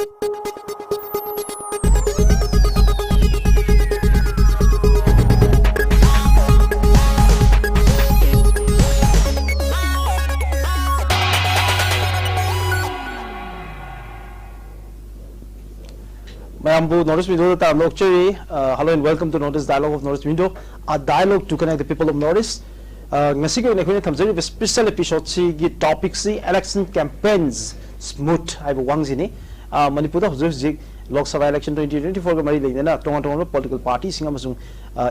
Mayambu Northeast Window ta Lokcheri. Hello and welcome to Northeast Dialogue of Northeast Window, a dialogue to connect the people of Northeast. Ngasi ko nekho thamjari special episode si gi topic si election campaigns smooth ai wang si ni Manipur da hujur Lok Sabha election 2024 ga mari leina tong political party singa masung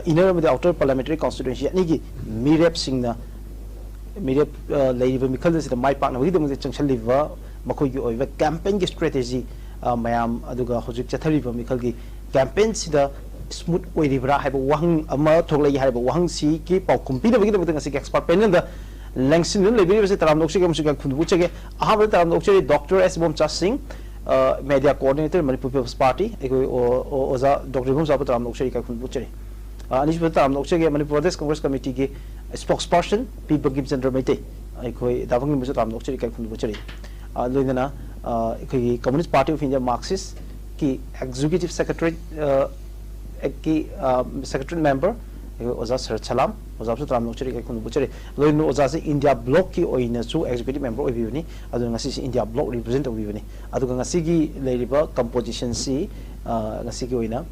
inner and outer parliamentary constituency ni gi mirep singna mirep leiba mikhal si da mai pak na gi dum changchal liva makoi gi oiva campaign gi strategy mayam aduga hojik chathari ba mikhal gi campaign sida smooth oiribra haiba wahang ama thoglai haiba wahang si ki paukum pi da bagi da ngasi expert panel da langsin lebiri se taram dokse ke musika khunbu chege aha ba taram dokse Dr. S Bomcha Singh media coordinator Manipur People's Party ekoi oza Dr. Bomcha taram dokse ka khunbu chege anish ba taram dokse ke Manipur Pradesh Congress Committee ke spokesperson P Bagim Chandra Maite ekoi dabang mu taram dokse ka khunbu chege loinana ekoi Communist Party of India Marxist ki executive secretary की secretary member ओजा sir छलाम ओजा सु तराम नोचरी के खुन बुचरी लोइनो ओजा से India block की ओइना सु एग्जीक्यूटिव मेंबर ओबिबनी अदु ngasi से इंडिया ब्लॉक रिप्रेजेंट ओबिबनी अदु ngasi की लेरिबा कंपोजिशन सी ngasi की ओइना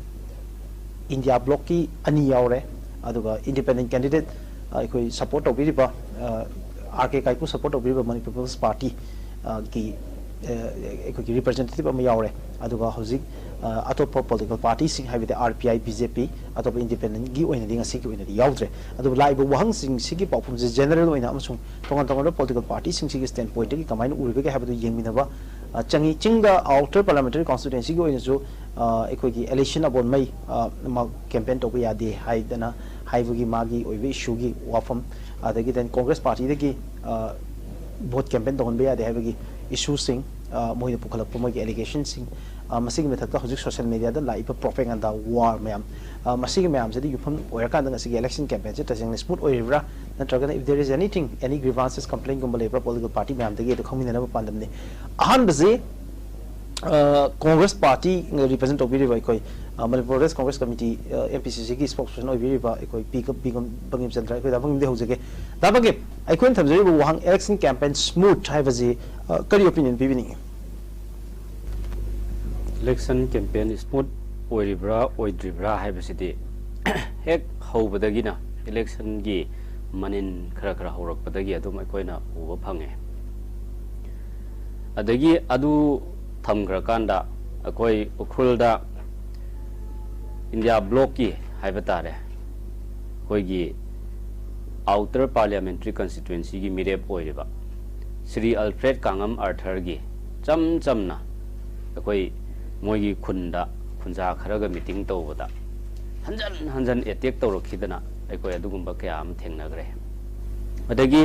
इंडिया ब्लॉक की अनि यावरे अदुगा इंडिपेंडेंट कैंडिडेट कोई सपोर्ट ओबिरिबा आरके काइकु सपोर्ट ओबिरिबा मणिपुर पीपल्स पार्टी की कोई रिप्रेजेंटेटिव अम यावरे अदुगा हौजिक अतोप पॉलिटिकल पार्टी सिंह हाइबे आरपीआई बीजेपी अतोप इंडिपेंडेंट गी ओइना दिंग सिंह ओइना दि याउद्रे अदु लाइब वहंग सिंह सिगी पाउफुम जे जनरल ओइना अमसुंग तोंगन तोंगन पॉलिटिकल पार्टी सिंह सिगी स्टैंड पॉइंट की कमाइन उरिबे के हाबदु येंगमिनबा चंगी चिंग आउटर पार्लियामेंट्री कॉन्स्टिट्यूएंसी गी ओइना जो एकोगी इलेक्शन अबोन मई कैंपेन तो यादे हाइदना हाइबगी मागी ओइबे इशू गी वाफम अदगी देन कांग्रेस पार्टी दगी वोट कैंपेन तो होनबे यादे हाइबगी इशू सिंह मोइना पुखलप मोइगी एलिगेशन सिंह मसिग मेथड हजिक social media live propaganda war ma'am मसिग मैम से यूफम ओरकान इलेक्शन कैंपेन से तसेंग स्मूथ ओइब्रा नत्रगन if there is anything any grievances complaint गुम लेब्रा पॉलिटिकल पार्टी मैम दगे तो खमिनब पांदमने अहन बजे कांग्रेस पार्टी रिप्रेजेंट ओबिरिबा कोई मणिपुर प्रदेश कांग्रेस कमिटी एमपीसीसी की स्पोक्सपर्सन ओबिरिबा कोई पिकअप बंगिम चंद्र कोई दाबंग दे होजगे दाबगे अखोन थमजरिबो वहां इलेक्शन कैंपेन स्मूथ हाइबजे करी ओपिनियन पिबिनी इलेक्शन कैंपेन स्मूथ ओइरिब्रा ओइद्रिब्रा हाइबसिदि हेक हौबदगिना इलेक्शन की मनिन खरा खरा हौरकपदगी अदुम अखोइना उबा फंगे अदगी अदु थमग्रकांदा अखोइ उखुलदा इंडिया ब्लॉक की हाइबा तारे अखोइगी आउटर पार्लियामेंट्री कंस्टिट्यूएंसी की मिरेप ओइरिबा श्री अल्फ्रेड कांगम आर्थर की चम चमना अखोइ मोगी खुंदा खुंजा खरगा मीटिंग तौबदा हंजन हंजन अटैक तौरखिदना अखोइ अदुगुंबा कया अम थेंनग्रे अदगी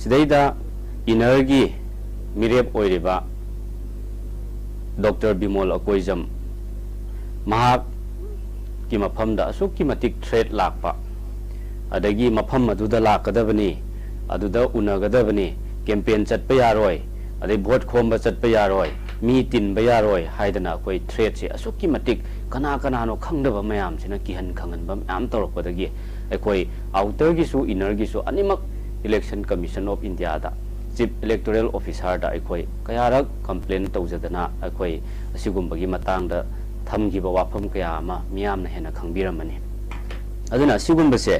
सिदैदा इनरगी मिरेप ओइरिबा डॉक्टर बिमोल अकोइजम महाक की मफमदा असुक की मतिक थ्रेट लाकपा अदगी मफम अदुदा लाकदबनी अदुदा उनगदबनी कैंपेन चटपा यारोय अदे वोट खोमबा चटपा यारोय मी तिन बयारोय हाइदना कोई थ्रेट से असुकी मतिक कना कनानो खंगदबा मयाम सिना किहन खंगनबा मयाम तौरपदगी अखोइ आउटर गिसु इनर गिसु अनिमक इलेक्शन कमीशन ऑफ इंडिया दा चीफ इलेक्टोरल ऑफिसर दा अखोइ कयारक कंप्लेन तौजदना अखोइ असिगुंबगी मतंगदा थमगिबा वाफम कया अमा मियामना हेना खंगबिरमनी अदुना असिगुंबसे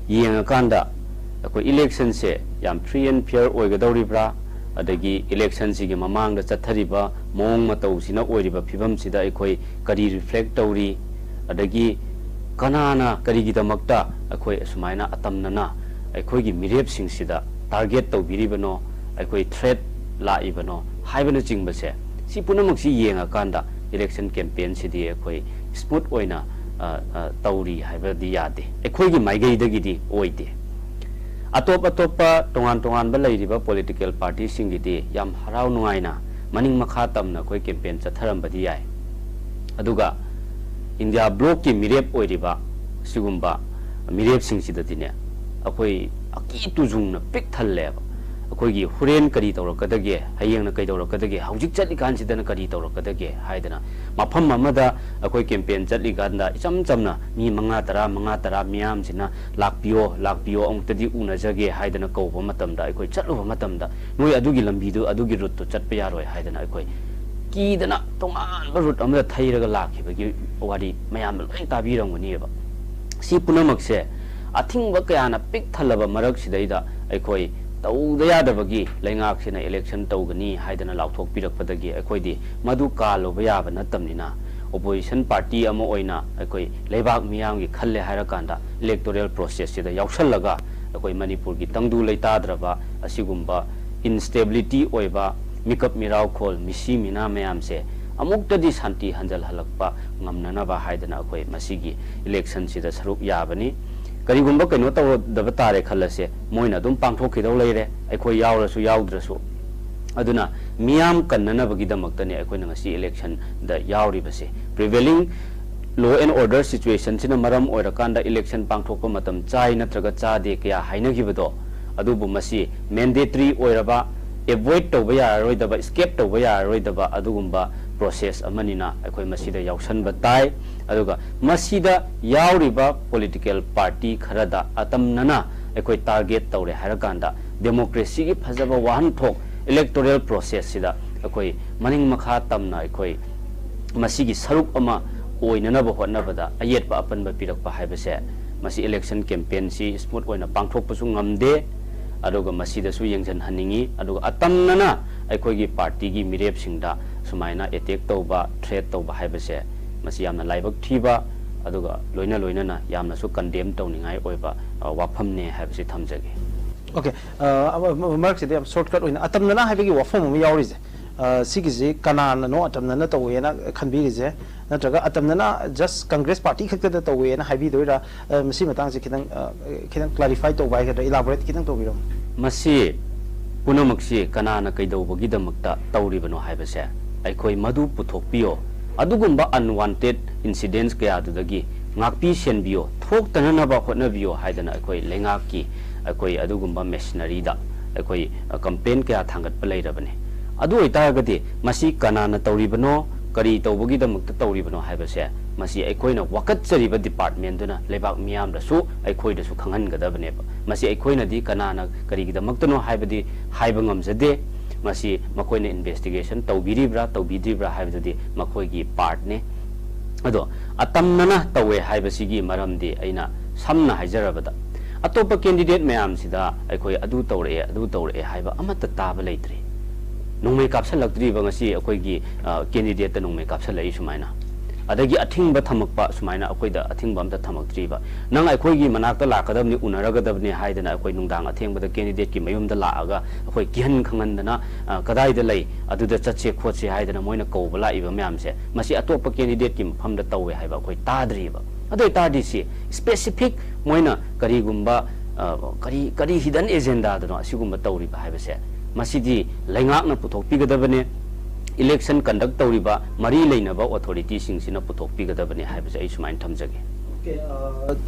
येंगाकांदा अखोइ इलेक्शन से याम फ्री एंड फेयर ओइगदौरिब्रा अदगी इलेक्शन सिगी ममांग चथरीबा मोंग मतौसिना ओइरिबा फिबमसिदा अखोइ करी रिफ्लेक्ट तौरी अदगी कनाना करीगिदमक्ता अखोइ असुमाइना अतमनना अखोइगी मिरेपसिंगसिदा टारगेट तौबिरिबनो अखोइ थ्रेट लाइबनो हाइबनो चिंगबसे सि पुनमक्सि येंगाकांदा इलेक्शन कैंपेन सिदी अखोइ स्मूथ ओइना तौरी हाइबदी यादे अखोइगी माइगैदगिदी ओइदे अतोप अतोप तोंगान तोंगान बा पॉलिटिकल पार्टी सिंगिदी याम हराव नुआइना मनिंग मखा तमना कोई कैंपेन चथरमबदी याय अदुगा इंडिया ब्लॉक की मिरेप ओइरिबा सिगुंबा मिरेप सिंगसिदतिने अखोइ अकी तुजुंगना पिक थल्लेबा ꯑꯩꯈꯣꯏꯒꯤ ꯍꯨꯔꯦꯟ ꯀꯔꯤ ꯇꯧꯔꯛꯀꯗꯒꯦ ꯍꯌꯦꯡꯅ ꯀꯩ ꯇꯧꯔꯛꯀꯗꯒꯦ ꯍꯧꯖꯤꯛ ꯆꯠꯂꯤꯀꯥꯟꯁꯤꯗꯅ ꯀꯔꯤ ꯇꯧꯔꯛꯀꯗꯒꯦ ꯍꯥꯏꯗꯅ ꯃꯐꯝ ꯑꯃꯗ ꯑꯩꯈꯣꯏ ꯀꯦꯝꯄꯦꯟ ꯆꯠꯂꯤꯀꯥꯟꯗ ꯏꯆꯝ ꯆꯝꯅ ꯃꯤ 5-10 ꯃꯤꯌꯥꯝꯁꯤꯅ ꯂꯥꯛꯄꯤꯌꯣ ꯑꯃꯨꯛꯇꯗꯤ ꯎꯅꯖꯒꯦ ꯍꯥꯏꯗꯅ ꯀꯧꯕ ꯃꯇꯝꯗ ꯑꯩꯈꯣꯏ ꯆꯠꯂꯨꯕ ꯃꯇꯝꯗ ꯅꯣꯏ ꯑꯗꯨꯒꯤ ꯂꯝꯕꯤꯗꯨ ꯑꯗꯨꯒꯤ ꯔꯨꯠꯇꯨ ꯆꯠꯄ ꯌꯥꯔꯣꯏ ꯍꯥꯏꯗꯅ ꯑꯩꯈꯣꯏ ꯀꯤꯗꯅ ꯇꯣꯉꯥꯟꯕ ꯔꯨꯠ ꯑꯃꯗ ꯊꯩꯔꯒ ꯂꯥꯛꯈꯤꯕꯒꯤ ꯋꯥꯔꯤ ꯃꯌꯥꯝꯅ ꯂꯣꯏ ꯇꯥꯕꯤꯔꯝꯒꯅꯤꯕ ꯁꯤ ꯄꯨꯝꯅꯃꯛꯁꯦ ꯑꯊꯤꯡꯕ ꯀꯌꯥꯅ ꯄꯤꯛ ꯊꯜꯂꯕ ꯃꯔꯛꯁꯤꯗꯩꯗ ꯑꯩꯈꯣꯏ ꯇꯧꯗ ꯌꯥꯗꯕꯒꯤ ꯂꯩꯉꯥꯛꯁꯤꯅ ꯏꯂꯦꯛꯁꯟ ꯇꯧꯒꯅꯤ ꯍꯥꯏꯗꯅ ꯂꯥꯎꯊꯣꯛꯄꯤꯔꯛꯄꯗꯒꯤ ꯑꯩꯈꯣꯏꯗꯤ ꯃꯗꯨ ꯀꯥꯜꯂꯨꯕ ꯌꯥꯕ ꯅꯠꯇꯕꯅꯤꯅ ꯑꯣꯄꯣꯖꯤꯁꯟ ꯄꯥꯔꯇꯤ ꯑꯃ ꯑꯣꯏꯅ ꯑꯩꯈꯣꯏ ꯂꯩꯕꯥꯛ ꯃꯤꯌꯥꯝꯒꯤ ꯈꯜꯂꯦ ꯍꯥꯏꯔꯀꯥꯟꯗ ꯏꯂꯦꯛꯇꯣꯔꯦꯜ ꯄ꯭ꯔꯣꯁꯦꯁꯁꯤꯗ ꯌꯥꯎꯁꯜꯂꯒ ꯑꯩꯈꯣꯏ ꯃꯅꯤꯄꯨꯔꯒꯤ ꯇꯪꯗꯨ ꯂꯩꯇꯥꯗ꯭ꯔꯕ ꯑꯁꯤꯒꯨꯝꯕ ꯏꯟꯁꯇꯦꯕꯤꯂꯤꯇꯤ ꯑꯣꯏꯕ ꯃꯤꯀꯞ ꯃꯤꯔꯥꯎꯈꯣꯜ ꯃꯤꯁꯤ ꯃꯤꯅꯥ ꯃꯌꯥꯝꯁꯦ ꯑꯃꯨꯛꯇꯗꯤ ꯁꯥꯟꯇꯤ ꯍꯟꯖꯜꯍꯜꯂꯛꯄ ꯉꯝꯅꯅꯕ ꯍꯥꯏꯗꯅ ꯑꯩꯈꯣꯏ ꯃꯁꯤꯒꯤ ꯏꯂꯦꯛꯁꯟꯁꯤꯗ ꯁꯔꯨꯛ ꯌꯥꯕꯅꯤ ꯀꯔꯤꯒꯨꯝꯕ ꯀꯩꯅꯣ ꯇꯧꯗꯕ ꯇꯥꯔꯦ ꯈꯜꯂꯁꯦ ꯃꯣꯏꯅ ꯑꯗꯨꯝ ꯄꯥꯡꯊꯣꯛꯈꯤꯗꯧ ꯂꯩꯔꯦ ꯑꯩꯈꯣꯏ ꯌꯥꯎꯔꯁꯨ ꯌꯥꯎꯗ꯭ꯔꯁꯨ ꯑꯗꯨꯅ ꯃꯤꯌꯥꯝ ꯀꯟꯅꯅꯕꯒꯤꯗꯃꯛꯇꯅꯤ ꯑꯩꯈꯣꯏꯅ ꯉꯁꯤ ꯏꯂꯦꯛꯁꯟꯗ ꯌꯥꯎꯔꯤꯕꯁꯦ ꯄ꯭ꯔꯤꯚꯦꯂꯤꯡ ꯂꯣ ꯑꯦꯟ ꯑꯣꯔꯗꯔ ꯁꯤꯆꯨꯋꯦꯁꯟꯁꯤꯅ ꯃꯔꯝ ꯑꯣꯏꯔꯀꯥꯟꯗ ꯏꯂꯦꯛꯁꯟ ꯄꯥꯡꯊꯣꯛꯄ ꯃꯇꯝ ꯆꯥꯏ ꯅꯠꯇ꯭ꯔꯒ ꯆꯥꯗꯦ ꯀꯌꯥ ꯍꯥꯏꯅꯈꯤꯕꯗꯣ ꯑꯗꯨꯕꯨ ꯃꯁꯤ ꯃꯦꯟꯗꯦꯇꯔꯤ ꯑꯣꯏꯔꯕ ꯑꯦꯚꯣꯏꯗ ꯇꯧꯕ ꯌꯥꯔꯔꯣꯏꯗꯕ ꯏꯁꯀꯦꯞ ꯇꯧꯕ ꯌꯥꯔꯔꯣꯏꯗꯕ ꯑꯗꯨꯒꯨꯝꯕ ꯄ꯭ꯔꯣꯁꯦꯁ ꯑꯃꯅꯤꯅ ꯑꯩꯈꯣꯏ ꯃꯁꯤꯗ ꯌꯥꯎꯁꯟꯕ ꯇꯥꯏ ꯑꯗꯨꯒ ꯃꯁꯤꯗ ꯌꯥꯎꯔꯤꯕ ꯄꯣꯂꯤꯇꯤꯀꯦꯜ ꯄꯥꯔꯇꯤ ꯈꯔꯗ ꯑꯇꯝꯅꯅ ꯑꯩꯈꯣꯏ ꯇꯥꯔꯒꯦꯠ ꯇꯧꯔꯦ ꯍꯥꯏꯔꯀꯥꯟꯗ ꯗꯦꯃꯣꯀ꯭ꯔꯦꯁꯤꯒꯤ ꯐꯖꯕ ꯋꯥꯍꯟꯊꯣꯛ इलेक्टोरल प्रोसेस सिदा अखोई मनिंग मखा तमना अखोई मसीगी सरुक अमा ओइननब होटनबदा अयेतपा अपनबा पिरकपा हाइबसे मसी इलेक्शन कैंपेन सी स्मूथ ओइना पांगथोकपसु ngamde aduga masidasu yengjan haningi aduga atamnana अखोई पार्टी की मिरेप सिंगदा सुमाइना अटैक तौबा थ्रेट तौबा हाइबसे मसी यामना लाइबक थीबा aduga loina loinana yamnasu condemn tawningai oiba wafamne haibse thamjage okay mark se am shortcut oina atamnana haibegi wafam mu yawrize sigise kanana no atamnana tawena khanbirize natraga atamnana just congress party khakta tawena haibi doira masi matang se khidang clarify tawba ga elaborate khidang tawbiram masi punamaksi kanana kaidawbagi damakta tawribano haibase aikoi madu puthokpiyo adugumba unwanted incidents kaya adudagi ngakpi senbiyo thoktananaba hotnabiyo haidana aikoi lengaki aikoi adugumba machinery da aikoi campaign kaya thangatpa leirabane adu oitagadi masi kanana tawribano kari tawbagi damakta tawribano haibase masi aikoina wakatchariba department duna lebak miyam da su aikoi da su khangan gadabane masi aikoina di kanana kari gidamakta no haibadi haiba ngamjade masi makoina investigation tawbiribra tawbidribra haibadi makoigi part ne ado atamnana tawe haibasigi maramdi aina samna haijarabada atopa candidate mayam sida aikoi adu tawre haiba amata taba leitre nongmei kapsalakdri bangasi akoigi candidate nongmei kapsalai sumaina adagi athingba thamakpa sumaina akoida athingba amta thamakdri ba nang akoigi manakta lakadabni unaragadabni haidana akoi nungdang athengba candidate ki mayumda laaga akoi kihan khangandana kadaida lei aduda chatche khotse haidana moina kowbala iba mayamse masi atopa candidate ki mafamda tawwe haiba akoi tadri ba adoi tadi si specific moina karigumba kari hidden agenda dano asigumba tawri ba haibase masidi laingakna puthokpigadabane election conduct tawriba mari leinaba authority singsina puthokpigadabane haibase ai sumain thamjage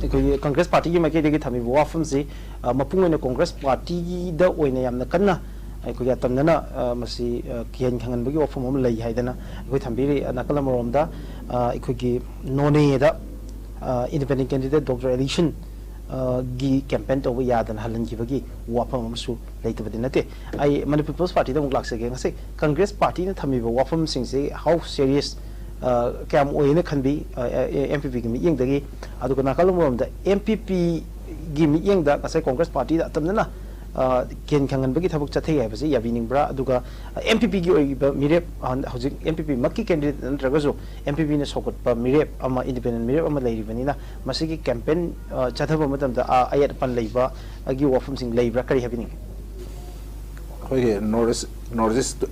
okay congress party ki make degi thami wafam si mapungena congress party da oina yamna kanna aikoi atamnana masi kian khangan bagi wafam am lei haidana aikoi thambiri nakalamromda aikoi gi none da independent candidate Dr. Election gi campaign to yadan halan gi bagi wafam amsu leitabadi nate ai Manipur People's Party da muklak se ngase Congress Party na thami ba wafam sing se how serious kam oina khanbi MPP gi mi yeng dagi adu kana kalum da MPP gi mi yeng da kase Congress Party da tamna ken khangan bagi thabuk chathei hai basi yabining bra aduga MPP gi oi mirep hojik MPP makki candidate ntragaso MPP ne sokot pa mirep ama independent mirep ama leiribani na masigi campaign chathaba matam da ayat pan leiba agi wafum sing leibra kari habining hoye northeast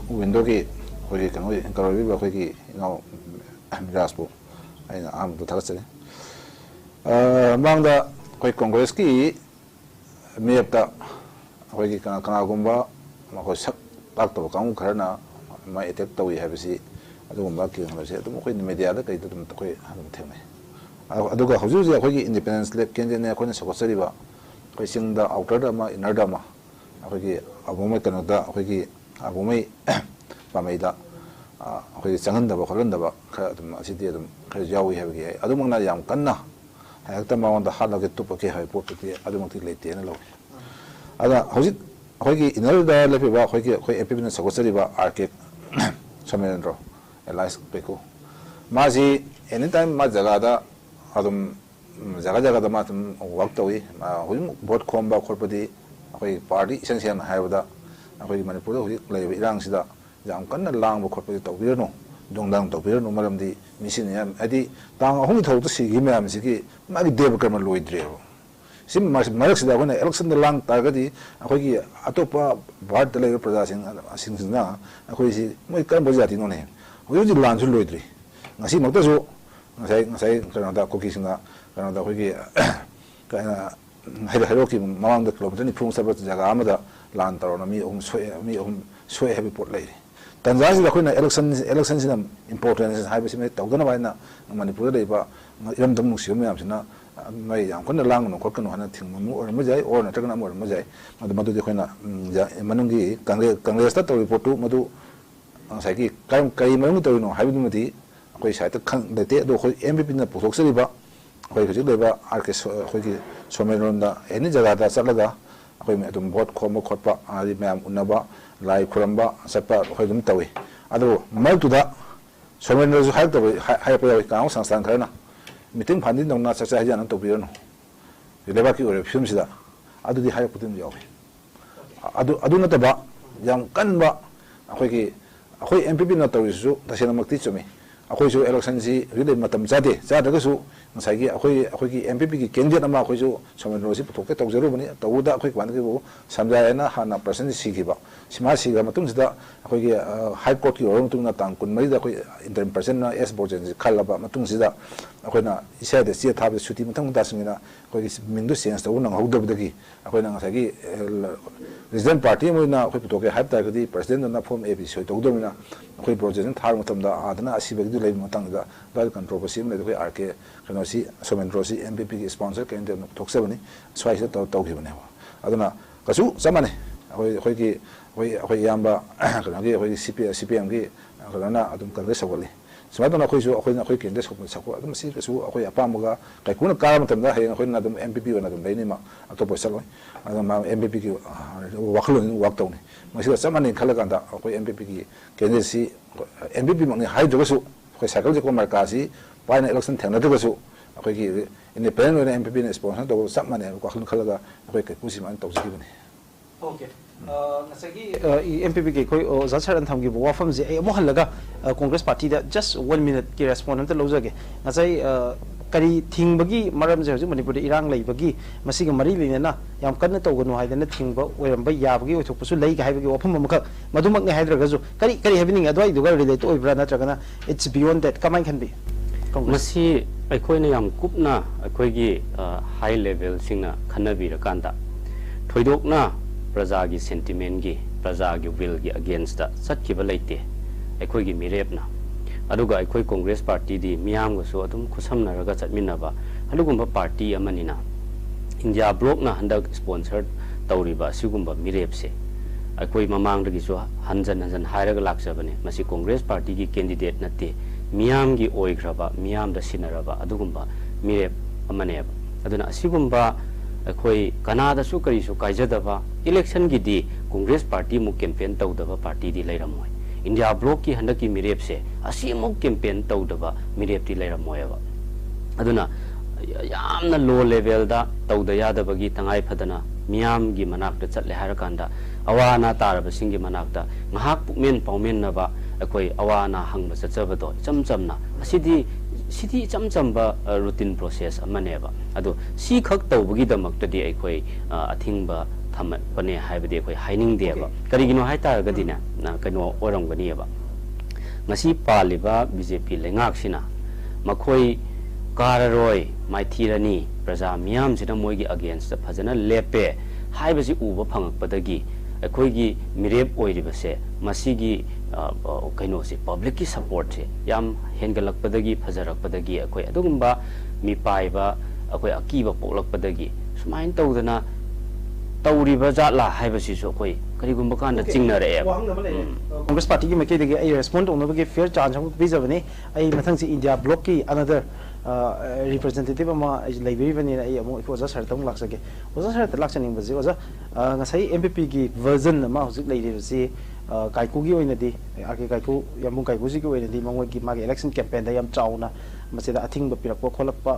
window ki hoye kan hoye karobi ba hoye ki ngau miraspo aina am to thakase mangda hoye congress ki मेपता अखोई कना गुम्बा मखो सक ताक्तब कांगु खरना मा attack Tawi हाबसी अदुगुम्बा कि हमसे अदुम अखोई media दा कई दम तखोई हम थेने अदुगा हजु अखोई इंडिपेंडेंस लेप कैंडिडेट ने अखोई सकोसरीबा अखोई सिंगदा आउटर दा मा इनर दा मा ꯑꯩꯈꯣꯏꯒꯤ ꯑꯕꯣꯃꯩ ꯀꯩꯅꯣꯗ ꯑꯩꯈꯣꯏꯒꯤ ꯑꯕꯣꯃꯩ ꯄꯥꯝꯕꯩꯗ ꯑꯩꯈꯣꯏꯒꯤ ꯆꯪꯍꯟꯗꯕ ꯈꯣꯠꯍꯟꯗꯕ ꯈꯔ ꯑꯗꯨꯝ ꯑꯁꯤꯗꯤ ꯑꯗꯨꯝ ꯈꯔ ꯌꯥꯎꯏ ꯍꯥꯏꯕꯒꯤ ꯑꯩ ꯑꯗꯨꯃꯛꯅ ꯌꯥꯝ ꯀꯟꯅ ꯍꯦꯛꯇ ꯃꯉꯣꯟꯗ ꯍꯥꯠꯂꯒꯦ ꯇꯨꯞꯄꯒꯦ ꯍꯥꯏꯕ ꯄꯣꯠꯇꯨꯗꯤ ꯑꯗꯨꯃꯛꯇꯤ ꯂꯩꯇꯦꯅ ꯂꯧꯏ ꯑꯗ ꯍꯧꯖꯤꯛ ꯑꯩꯈꯣꯏꯒꯤ ꯏꯅꯔꯗ ꯂꯩꯔꯤꯕ ꯑꯩꯈꯣꯏ ꯑꯦꯝꯄꯤꯄꯤꯅ ꯁꯧꯒꯠꯆꯔꯤꯕ ꯑꯥꯔ ꯀꯦ ꯁꯣꯃꯦꯟꯗ꯭ꯔꯣ ꯑꯦꯂꯥꯏꯁ ꯄꯦꯀꯨ ꯃꯥꯁꯤ ꯑꯦꯅꯤ ꯇꯥꯏꯝ ꯃꯥ ꯖꯒꯥꯗ ꯑꯗꯨꯝ ꯖꯒꯥꯗ ꯃꯥ ꯑꯗꯨꯝ ꯋꯥꯛ ꯇꯧꯏ ꯍꯧꯖꯤꯛ ꯚꯣꯠ ꯈꯣꯝꯕ ꯈꯣꯠꯄꯗꯤ ꯑꯩꯈꯣꯏ ꯄꯥꯔꯇꯤ ꯏꯁꯦꯡ ꯁꯦꯡꯅ ꯍꯥꯏꯕꯗ ꯑꯩꯈꯣꯏꯒꯤ ꯃꯅꯤꯄꯨꯔꯗ ꯍꯧꯖꯤꯛ ꯂꯩꯔꯤꯕ ꯏꯔꯥꯡꯁꯤꯗ ꯌꯥꯝ ꯀꯟꯅ ꯂꯥꯡꯕ ꯈꯣꯠꯄꯗꯤ ꯇꯧꯕꯤꯔꯅꯨ ꯗꯣꯡꯗꯥꯡ ꯇꯧꯕꯤꯔꯅꯨ ꯃꯔꯝꯗꯤ ꯃꯤꯁꯤꯅ ꯌꯥꯝ ꯍꯥꯏꯗꯤ ꯇꯥꯡ 3ꯒꯤ ꯊꯧꯔꯛꯇ ꯁꯤꯈꯤꯕ ꯃꯌꯥꯝꯁꯤꯒꯤ ꯃꯥꯒꯤ ꯗꯦꯕ ꯀꯔꯃ ꯂꯣꯏꯗ꯭ꯔꯦꯕ ꯁꯤ ꯃꯔꯛꯁꯤꯗ ꯑꯩꯈꯣꯏꯅ ꯑꯦꯂꯦꯛꯁꯟꯗ ꯂꯥꯡ ꯇꯥꯔꯒꯗꯤ ꯑꯩꯈꯣꯏꯒꯤ ꯑꯇꯣꯞꯄ ꯚꯥꯔꯠꯇ ꯂꯩꯔꯤꯕ ꯄ꯭ꯔꯖꯥꯁꯤꯡꯁꯤꯅ ꯑꯩꯈꯣꯏꯁꯤ ꯃꯣꯏ ꯀꯔꯝꯕ ꯖꯥꯇꯤꯅꯣꯅꯦ ꯍꯧꯖꯤꯛ ꯂꯥꯟꯁꯨ ꯂꯣꯏꯗ꯭ꯔꯤ ꯉꯁꯤꯃꯛꯇꯁꯨ ꯉꯁꯥꯏ ꯀꯩꯅꯣꯗ ꯀꯨꯀꯤꯁꯤꯡꯅ ꯀꯩꯅꯣꯗ ꯑꯩꯈꯣꯏꯒꯤ ꯍꯩꯔꯣꯛꯀꯤ ꯃꯃꯥꯡꯗ ꯀꯤꯂꯣꯃꯤꯇꯔ 90 ꯆꯠꯄ ꯖꯒꯥ ꯑꯃꯗ ꯂꯥꯟ ꯇꯧꯔꯅ ꯃꯤ ꯑꯍꯨꯝ ꯁꯣꯛꯑꯦ ꯍꯥꯏꯕ ꯄꯣꯠ ꯂꯩꯔꯤ ꯇꯟꯖꯥꯁꯤꯗ ꯑꯩꯈꯣꯏꯅ ꯑꯦꯂꯦꯛꯁꯟꯁꯤꯅ ꯏꯝꯄꯣꯔꯇꯦꯟꯁ ꯍꯥꯏꯕꯁꯤ ꯇꯧꯗꯅꯕ ꯍꯥꯏꯅ ꯃꯅꯤꯄꯨꯔꯗ ꯂꯩꯕ ꯏꯔꯝꯗꯝ ꯅꯨꯡꯁꯤꯕ ꯃꯌꯥꯝꯁꯤꯅ ꯅꯣꯏ ꯌꯥꯝ ꯀꯟꯅ ꯂꯥꯡꯒꯅꯨ ꯈꯣꯠꯀꯅꯨ ꯍꯥꯏꯅ ꯊꯤꯡꯕ ꯑꯣꯏꯔꯝꯕ ꯌꯥꯏ ꯑꯣꯔ ꯅꯠꯇ꯭ꯔꯒꯅ ꯑꯃ ꯑꯣꯏꯔꯝꯕ ꯌꯥꯏ ꯃꯗꯨꯗꯤ ꯑꯩꯈꯣꯏꯅ ꯃꯅꯨꯡꯒꯤ ꯀꯪꯒ꯭ꯔꯦꯁꯇ ꯇꯧꯔꯤꯕ ꯄꯣꯠꯇꯨ ꯃꯗꯨ ꯉꯁꯥꯏꯒꯤ ꯀꯔꯤ ꯃꯔꯝꯒꯤ ꯇꯧꯔꯤꯅꯣ ꯍꯥꯏꯕꯗꯨꯃꯗꯤ ꯑꯩꯈꯣꯏ ꯁꯥꯏꯠꯇ ꯂꯩꯇꯦ ꯑꯗꯣ ꯑꯩꯈꯣꯏ ꯑꯦꯝꯄꯤꯄꯤꯅ ꯄꯨꯊꯣꯛꯆꯔꯤꯕ ꯑꯩꯈꯣꯏ ꯍꯧꯖꯤꯛ ꯂꯩꯕ ꯑꯥꯔ ꯀꯦ ꯑꯩꯈꯣꯏꯒꯤ ꯁꯣꯃꯦꯟꯔꯣꯝꯗ ꯑꯦꯅꯤ ꯖꯒꯥꯗ ꯆꯠꯂꯒ ꯑꯩꯈꯣꯏ ꯑꯗꯨꯝ ꯚꯣꯠ ꯈꯣꯝꯕ ꯈꯣꯠꯄ ꯍꯥꯏꯗꯤ ꯃꯌꯥꯝ ꯎꯅꯕ ꯂꯥꯏ ꯈꯨꯔꯝꯕ ꯆꯠꯄ ꯑꯩꯈꯣꯏ ꯑꯗꯨꯝ ꯇꯧꯏ ꯑꯗꯨꯕꯨ ꯃꯔꯛꯇꯨꯗ ꯁꯣꯃꯦꯟꯗ꯭ꯔꯁꯨ ꯍꯥꯏꯔꯛꯄ ꯌꯥꯎꯏ ꯀꯥꯡꯕꯨ ꯁꯪꯁꯊꯥꯟ ꯈꯔꯅ ꯃꯤꯇꯤꯡ ꯐꯥꯟꯗꯤꯟꯗꯧꯅ ꯆꯥꯛꯆꯥ ꯍꯩꯖꯥꯟꯅ ꯇꯧꯕꯤꯔꯅꯨ ꯂꯩꯕꯥꯛꯀꯤ ꯑꯣꯏꯔꯤꯕ ꯐꯤꯕꯝꯁꯤꯗ ꯑꯗꯨꯗꯤ ꯍꯥꯏꯔꯛꯄꯗꯤ ꯑꯗꯨꯝ ꯌꯥꯎꯏ ꯑꯗꯨ ꯅꯠꯇꯕ ꯌꯥꯝ ꯀꯟꯕ ꯑꯩꯈꯣꯏ ꯑꯦꯝꯄꯤꯄꯤꯅ ꯇꯧꯔꯤꯁꯤꯁꯨ ꯇꯁꯦꯡꯅꯃꯛꯇꯤ ꯆꯨꯝꯃꯤ ꯑꯩꯈꯣꯏꯁꯨ ꯑꯦꯂꯦꯛꯁꯟꯁꯤ ꯍꯧꯖꯤꯛ ꯃꯇꯝ ꯆꯥꯗ꯭ꯔꯒꯁꯨ ꯉꯁꯥꯏꯒꯤ ꯑꯩꯈꯣꯏꯒꯤ ꯑꯦꯝꯄꯤꯄꯤꯒꯤ ꯀꯦꯟꯗꯤꯗꯦꯠ ꯑꯃ ꯑꯩꯈꯣꯏꯁꯨ ꯁꯣꯃꯦꯟꯗ꯭ꯔꯣꯁꯤ ꯄꯨꯊꯣꯛꯀꯦ ꯇꯧꯖꯔꯨꯕꯅꯤ ꯇꯧꯕꯗ ꯑꯩꯈꯣꯏ ꯀꯃꯥꯏꯅꯒꯤꯕꯨ ꯁꯝꯖꯥꯏꯅ ꯍꯥꯟꯅ ꯄꯔꯁꯟꯁꯤ ꯁꯤꯈꯤꯕ ꯁꯤꯃꯥ ꯁꯤꯈ꯭ꯔ ꯃꯇꯨꯡꯁꯤꯗ ꯑꯩꯈꯣꯏꯒꯤ ꯍꯥꯏ ꯀꯣꯔꯠꯀꯤ ꯑꯣꯏꯔꯕ ꯃꯇꯨꯡꯗ ꯇꯥꯡ 24ꯗ ꯑꯩꯈꯣꯏ ꯏꯟꯇꯔꯝ ꯄꯔꯁꯟꯅ ꯑꯦꯁ ꯕꯣꯔꯖꯦꯟꯁꯤ ꯈꯜꯂꯕ ꯃꯇꯨꯡꯁꯤꯗ ꯑꯩꯈꯣꯏꯅ ꯏꯁꯥꯗ ꯆꯦ ꯊꯥꯕꯗ ꯁꯨꯇꯤ ꯃꯊꯪ ꯇꯥꯁꯤꯡꯅ ꯑꯩꯈꯣꯏꯒꯤ ꯃꯤꯡꯗꯨ ꯆꯦꯟꯖ ꯇꯧꯕ ꯅꯪꯍꯧꯗꯕꯗꯒꯤ ꯑꯩꯈꯣꯏꯅ ꯉꯁꯥꯏꯒꯤ ꯔꯤꯖꯅꯦꯜ ꯄꯥꯔꯇꯤ ꯑꯃ ꯑꯣꯏꯅ ꯑꯩꯈꯣꯏ ꯄꯨꯊꯣꯛꯀꯦ ꯍꯥꯏꯕ ꯇꯥꯔꯒꯗꯤ ꯄ꯭ꯔꯁꯤꯗꯦꯟꯗꯨꯅ ꯐꯣꯔꯝ A B ꯁꯣꯏ ꯇꯧꯗꯕꯅꯤna ꯑꯩꯈꯣꯏ ꯕ꯭ꯔꯣꯖꯦꯟ ꯊꯥꯕ ꯃꯇꯝꯗ ꯑꯥꯗꯅ ꯑꯁꯤꯕꯒꯤꯗꯨ ꯂꯩꯕ ꯃꯇꯥꯡꯗ ꯑꯗꯨꯋꯥꯏꯗ ꯀꯟꯇ꯭ꯔꯣꯚꯔꯁꯤ ꯑꯃ ꯂꯩ ꯑꯩꯈꯣꯏ ꯑꯥꯔ ꯀꯦ ꯀꯩꯅꯣꯁꯤ ꯁꯣꯃꯦꯟꯗ꯭ꯔꯣꯁꯤ MPPꯒꯤ ꯁ꯭ꯄꯣꯟꯁꯔ ꯀꯦꯟꯗꯤꯗꯦꯠꯅ ꯄꯨꯊꯣꯛꯆꯕꯅꯤ ꯁ꯭ꯋꯥꯏꯁꯤꯗ ꯇꯧꯈꯤꯕꯅꯦꯕ ꯑꯗꯨꯅ ꯀꯩꯁꯨ ꯆꯞ ꯃꯥꯟꯅꯩ ꯑꯩꯈꯣꯏ ꯏꯌꯥꯝꯕ ꯀꯩꯅꯣꯒꯤ ꯑꯩꯈꯣꯏꯒꯤ CPMꯒꯤ ꯀꯩꯅꯣꯅ ꯑꯗꯨꯝ ꯀꯪꯒ꯭ꯔꯦꯁ ꯁꯧꯒꯠꯂꯤ ꯁꯨꯃꯥꯏꯅ ꯇꯧꯅ ꯑꯩꯈꯣꯏ ꯀꯦꯟꯗꯤꯗꯦꯠ ꯁꯧꯒꯠ ꯑꯗꯨꯝ ꯁꯤ ꯀꯩꯁꯨ ꯑꯩꯈꯣꯏ ꯑꯄꯥꯝꯕꯒ ꯀꯩꯀꯨꯅ ꯀꯥꯔ ꯃꯇꯝꯗ ꯍꯌꯦꯡ ꯑꯩꯈꯣꯏꯅ ꯑꯗꯨꯝ MPP ꯑꯣꯏꯅ ꯑꯗꯨꯝ ꯂꯩꯅꯤꯃ ꯑꯇꯣꯞꯄ ꯆꯠꯂꯣꯏ ꯑꯗꯨꯅ ꯃꯥ MPPꯒꯤ ꯋꯥꯈꯜꯂꯣꯟ ꯋꯥꯛ ꯇꯧꯅꯤ ꯃꯁꯤꯗ ꯆꯞ ꯃꯥꯟꯅꯩ ꯈꯜꯂꯀꯥꯟꯗ ꯑꯩꯈꯣꯏ MPPꯒꯤ ꯀꯦꯟꯗꯤꯗꯦꯠꯁꯤ MPPꯃꯛꯅꯤ ꯍꯥꯏꯗ꯭ꯔꯒꯁꯨ ꯑꯩꯈꯣꯏ ꯁꯥꯏꯀꯜ ꯖꯦꯀꯣ ꯃꯥꯔꯀꯥꯁꯤ ꯄꯥꯏꯅ ꯏꯂꯦꯛꯁꯟ ꯊꯦꯡꯅꯗ꯭ꯔꯒꯁꯨ ꯑꯩꯈꯣꯏꯒꯤ ꯏꯟꯗꯤꯄꯦꯟꯗꯦꯟ ꯑꯣꯏꯅ MPPꯅ ꯁ꯭ꯄꯣꯟꯁꯔ ꯇꯧꯕ ꯆꯞ ꯃꯥꯟꯅꯩ ꯋꯥꯈꯜ ꯈꯜꯂꯒ ꯑꯩꯈꯣꯏ ꯀꯩꯀꯨ ꯁꯨꯃꯥꯏꯅ ꯇꯧꯖꯈꯤꯕꯅꯤ Okay. Nasagi MPP ke koi zasaran tham gi wafam je amo halaga Congress party da just 1 minute ki respond amta lojage ngasai kari thingbagi maram je Manipur da irang lai bagi masiga mari lena yam kanna tawganu haidana thingba oiramba yabagi othokpusu lai ga haibagi wafam amaka madumak ne haidra gazu kari happening adwai duga relate oibra na tragana it's beyond that kamai can be masi aikoi na yam kupna aikoi gi high level singna khanabira kanda thoidokna प्रजागी sentiment की प्रजागी will की against the सत्किबा लेते अखोई की मिरेपना अदुगा अखोई कांग्रेस पार्टी दी मियाम गसो अदुम खुसमनरगा चटमिनबा अदुगुंबा पार्टी अमनिना इंडिया ब्लॉक ना हंदक स्पॉन्सर तौरिबा सिगुंबा मिरेपसे अखोई ममांगदगी सो हंजन हायरगा लाक्सबने मसी कांग्रेस पार्टी की कैंडिडेट नते मियाम की ओइग्रबा मियाम द सिनरबा अदुगुंबा मिरेप अमनेबा अदुना असिगुंबा अखोई कनादा सु करी सु काइजदबा इलेक्शन की दी कांग्रेस पार्टी मु कैंपेन तौदबा पार्टी दी लेरमोय इंडिया ब्लॉक की हंदक की मिरेप से असी मु कैंपेन तौदबा मिरेप दी लेरमोयबा अदुना यामना लो लेवल दा तौदा यादबगी तंगाई फदना मियाम की मनाक चले हारकांदा अवाना तारबसिंग की मनाकदा ngahak pukmen paumen naba अखोई अवाना हंगबा चचबदो चमचमना असिदी सिटी चमचम्बा रूटीन प्रोसेस अमनेबा अदो सी खक तौबगी दमक्तदी अखोई अथिंगबा थमपने हाइबदि अखोई हाइनिंग देबा करिगिनो हाइतारगदिना ना कनो ओरंगनिबा ngasi paliba BJP lengaksina makhoi काररोय माइथीरनी प्रजा मियाम सिना मोइगी अगेंस्ट फजना लेपे हाइबसी उबा फंगकपदगी अखोइगी मिरेप ओइरिबसे मसीगी कइनो से पब्लिक की सपोर्ट से याम हेनगलकपदगी फजरकपदगी अखोइ अदुगुंबा मिपाइबा अखोइ अकीबा पोलकपदगी सुमाइन तौदना तौरीब जातला हाइबसिसु अखोई करिगुम्बा कांदा चिंगनरे कांग्रेस पार्टी की मके देगे आई रेस्पोंड होने के फेयर चांस हम बीजबने आई मथंग से इंडिया ब्लॉक की अनदर रिप्रेजेंटेटिव अमा लाइब्रेरी बने आई अमो ओजा सर तम लाख सके ओजा सर लाख चनिंग बजे ओजा ngasai MPP की वर्जन अमा हुजिक लाइरेबसे काइकू की ओइनदी आके काइकू यामु काइकू जी की ओइनदी मंगोय की मागे इलेक्शन कैंपेन दा याम चाउना मसेदा अथिंग पिरकपा खोलकपा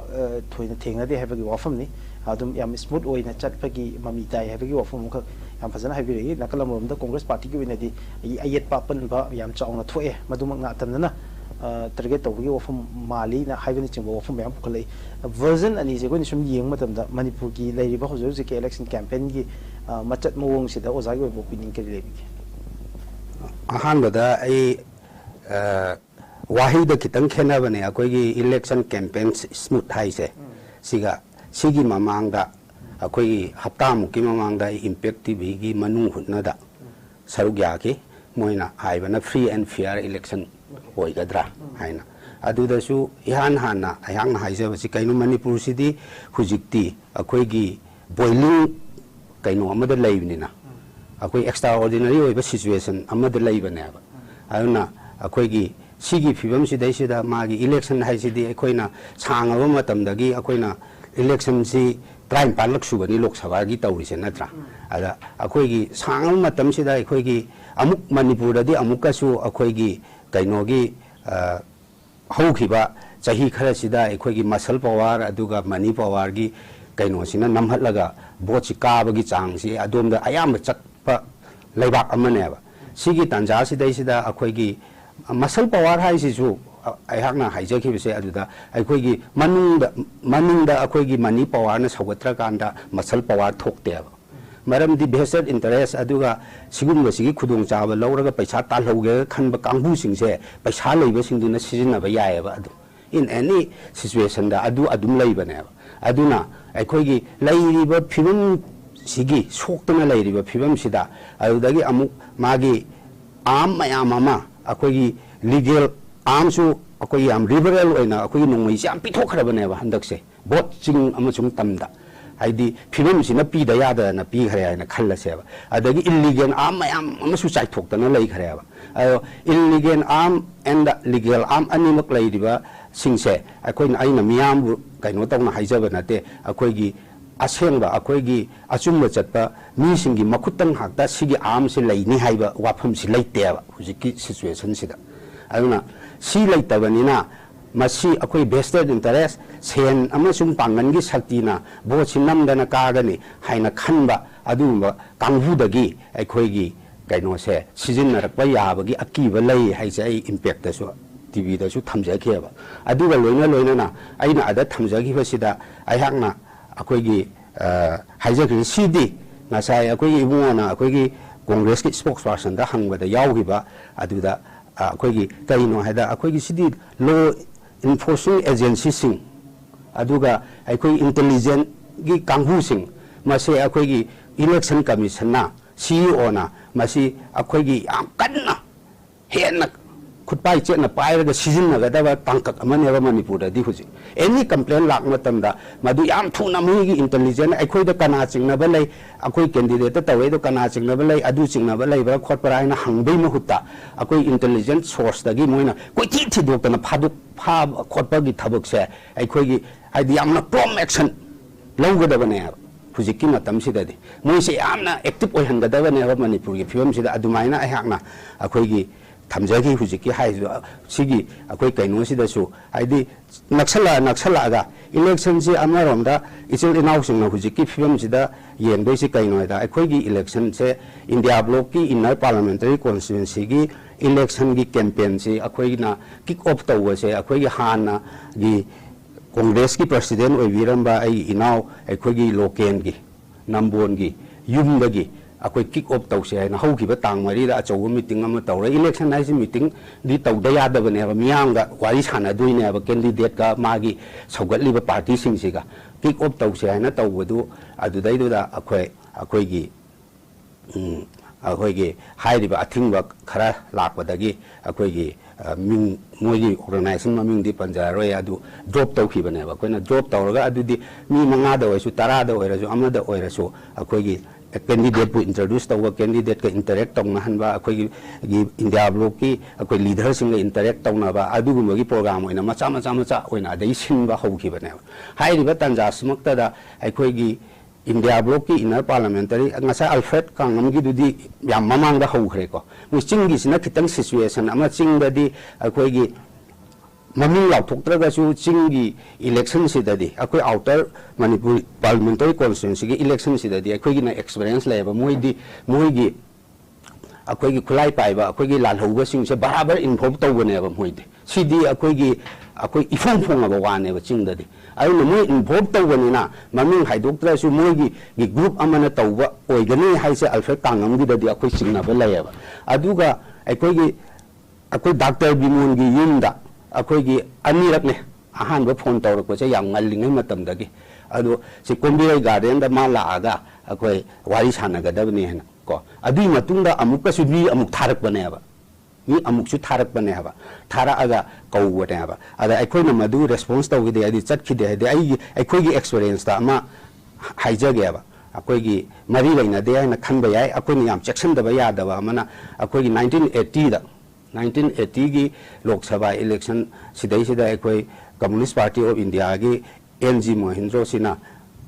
थोइना थेंगनादे हाइबगी वाफमनी adum yam smooth oina chatpagi mami tai habagi wafum kha yam phajana habiri nakalam da congress party ki winadi ayet papan ba yam chauna thoe madum nga tanna target tawgi wafum mali na haibani chingbo wafum yam kholai version ani je goni sum yeng matam da manipur ki lairiba hojur je ke election campaign gi machat mawong sida ozagi bo opinion ke lebi ahan bada ai wahida kitang khena bane akoi gi election campaigns smooth hai se siga sigi mamangda akoi hapta muki mamangda impact tv gi manu hunna da sarugya ki moina haibana free and fair election oigadra haina aduda su ihan hana ayang haise basi kainu manipur sidi hujikti akoi gi boiling kainu amada laibnina akoi extraordinary oiba situation amada laibane ba aduna akoi gi sigi phibam sidai sida magi election haisidi akoina sangaba matamdagi akoina election si trying palak subani lok sabha gi tawrise natra ada akoi gi sangam matam sida akoi gi amuk manipur da di amuka su akoi gi kaino gi haukiba chahi khara sida akoi gi muscle power aduga money power gi kaino sina namhatlaga bot si ka ba gi chang si adom da ayam chakpa leibak amane ba sigi tanja sida sida akoi gi muscle power hai si su ayakna haijaki bise aduda aikoigi manungda akoigi money power na sawatra kanda muscle power thokte ba maram di vested interest aduga sigum sigi khudong chaba lawraga paisa talhoge khanba kangbu singse paisa leiba singduna sijina ba yae ba adu in any situation da adum leiba ne aduna aikoigi leiriba phibum sigi soktana leiriba phibum sida adudagi amuk magi mayam ama akoigi legal armsu akoi am liberal oina akoi nongmai siam pithokhrabane ba handakse bot ching amasung tamda haidi phibam sina pi da yada na pi khare na khallase ba adagi illegal arm mayam amasu chai thoktana lei khare ba illegal arm and legal arm animak lei diba singse akoi aina miyam kaino tawna haijaba nate akoi gi asengba akoi gi achumba chatpa mi singi makutang hakta sigi arm se leini haiba wafam si leite ba hujiki situation sida aduna si leitabani masi akoi vested interest sen amasung pangan gi sakti na bo sinam dana kagani haina khanba adumba kanghu dagi akoi gi kaino se season narakpa yabagi akiba lei haise ai impact da su tv da su thamja kheba aduga loina na aina ada thamja gi basida ayakna akoi gi haije gi cd ngasai akoi gi ibuna akoi gi congress ki spokesperson da hangba da yawgiba aduda akoigi kaino haida akoigi sidi law enforcing agency sing aduga akoi intelligence gi kanghu sing mase akoigi election commission na CEO na masi akoigi am kanna hena khutpai che na pairaga season na gada ba tangkak amane ba manipur da di huji any complaint lak matam da madu yam thuna mi gi intelligence akoi da kana chingna ba lei akoi candidate ta tawe do kana chingna ba lei adu chingna ba lei ba khot parai na hangbei ma hutta akoi intelligence source da gi moina koi thi thi dok na phaduk pha khot pa gi thabuk se akoi gi haidi yam na prompt action lawga da bane huji ki matam sida di moi se yam na active oi hanga da bane ba manipur gi phim sida adumaina ayakna akoi gi thamjagi hujiki haizu sigi akoi kaino sida su haidi naksala ga election si amarom da ichil inausing na hujiki phim sida yengdoi si kaino da akoi gi election se india block ki inner parliamentary constituency gi election gi campaign si akoi na kick off tawa se akoi gi hana gi congress ki president oi viramba ai inau akoi gi local gi nambon gi yumda gi akoi kick off tawse na haukiba tang mari da achaw meeting ama tawra election na si meeting di tawda yada bane ba miyam ga wari sana duine ba candidate ka magi saugatli ba party sing siga kick off tawse na tawdu adudai da akoi gi haidi ba athing ba khara lakpadagi akoi gi ming moyi organization maming di panjaroi adu drop tawki bane ba koina drop tawraga adu di mi manga da oisu tara da oirasu amada oirasu akoi gi candidate bu introduce tawa candidate ka interact tawna hanba akhoi gi India bloc ki akhoi leader sing interact tawna ba adu gu gi program oina macha oina dai sinba hauki bane hai riba tanja smakta da akhoi gi India bloc ki inner parliamentary ngasa Alfred Kangam gi dudi yam mamang da hau khre ko mu chingi sina khitang situation ama ching da di akhoi gi maming lau thoktraga su chingi election sidadi akoi outer Manipur parliamentary constituency gi election sidadi akoi gi na experience leba moi gi akoi gi khulai pai ba akoi gi lan hoba sing se barabar involve tawne ba moi di sidi akoi ifong phong ba wane ba chingdadi ai no moi involve tawne na maming haidoktra su moi gi group amana tawba oigani haise Alfred Kangam gi dadi akoi chingna ba layaba aduga akoi Dr. Bimun gi yunda akhoi anirak ne ahan ba phone tawrak ko che yang ngalling matam dagi adu si Kombirai garden da ma la aga akhoi wari sana ga dabni hena ko adi matungda amuk su bi amuk tharak bane ba ni amuk su tharak bane ba thara aga kau bane ba ada akhoi na madu response taw gi de adi chat ki de akhoi gi experience ta ma haija ge ba akhoi gi mari laina de na khan ba yai akhoi ni yam section da ba ya da ba mana akhoi gi 1980 da 1980 की Lok Sabha election सिदाई सिदा कोई communist party of India की NG मोहिंद्रो सिना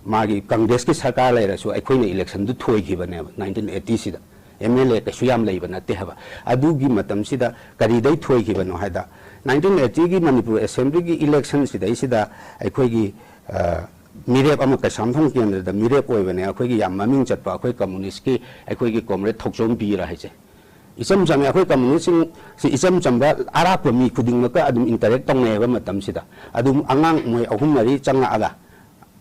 मागी कांग्रेस की सरकार लेरसु अखोइने election दु थोई खिबने 1980 सिदा एमएलए कछु याम लेबा नते हबा अदुगी मतम सिदा करिदै थोई खिबनो हादा 1980 की मणिपुर असेंबली की इलेक्शन सिदाई सिदा अखोइगी मिरेप अमा कसामथंग केंद्र द मिरेप ओइबने अखोइगी याम ममिंग चटपा अखोइ कम्युनिस्ट की अखोइगी कॉमरेड थोकजोम पी रहाइसे isam jam akhoi community si isam jamba ara ko mi khuding ma ka adum interact tong ne ba matam sida adum angang moi ahum mari changa aga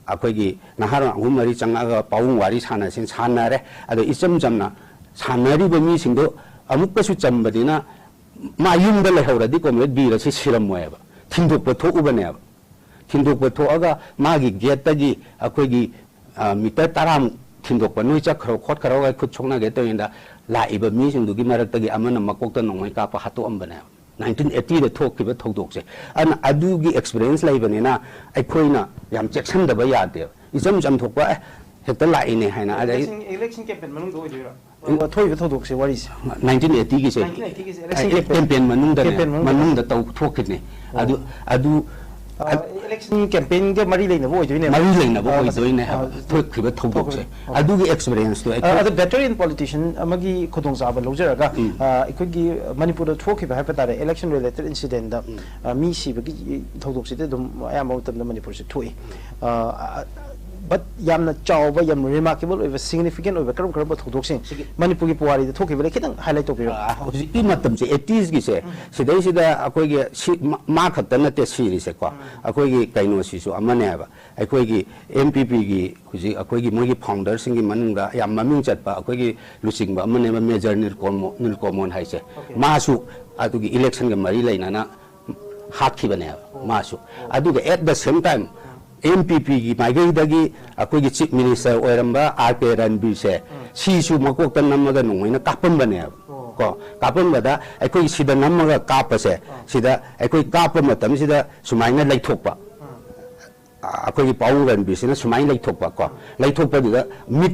akhoi gi nahar ahum mari changa aga paung wari sana sin sana re ado isam jamna sanari ba mi sing do amuk ka su chambadina ma yum da le hawra di community bi ra si siram moi ba thinduk pa tho u ba ne ba thinduk pa tho aga ma gi gate ta gi akhoi gi meter taram thinduk pa noi cha khro khot kharo ga khut chongna ge to inda la iba mi sing du gi marak ta gi amana makok ta nongmai ka pa hatu am bana 1980 da thok ki ba thodok se an adu gi experience lai bane na ai khoina yam checksan da ba ya de isam jam thok ba hekta la ine haina ada election campaign manung do dira thoi ba thodok se wari 1980 gi se election campaign manung da tau thok ki ne adu election campaign ke mari leina bo joine mari leina bo joine ha thok ki ba thodok se adu gi experience to the veteran politician amagi khodong sa ba lojaraga ikoi manipur da thok ki ba ha tare election related incident da mi si ba gi thodok se dum ayam ba tam da manipur se thoi but yamna chawba yam remarkable over significant over karam thodok sing manipur gi puari da thoki ba kitang highlight to pira hoji ki matam se 80s gi se sidai sida akoi gi ma khatta na te siri se ko akoi gi kaino si su amane ba akoi gi MPP gi hoji akoi gi mogi founder sing gi manunga yam maming chat ba akoi gi lusing ba amane ba major nirkomon hai se ma su adu gi election ga mari laina na hat ki bane ma su adu ga at the same time MPP की माइगई दगी अकोई की chief minister Oramba RK Ranbir से सीसु मकोक तन नमगा नुंगैना कापन बने को कापन बदा अकोई सिदा नमगा कापसे सिदा अकोई काप मतम सिदा सुमाइना लैथोकपा अकोई की पाउ रणबीर सिना सुमाइन लैथोकपा को लैथोकपा दुदा मिट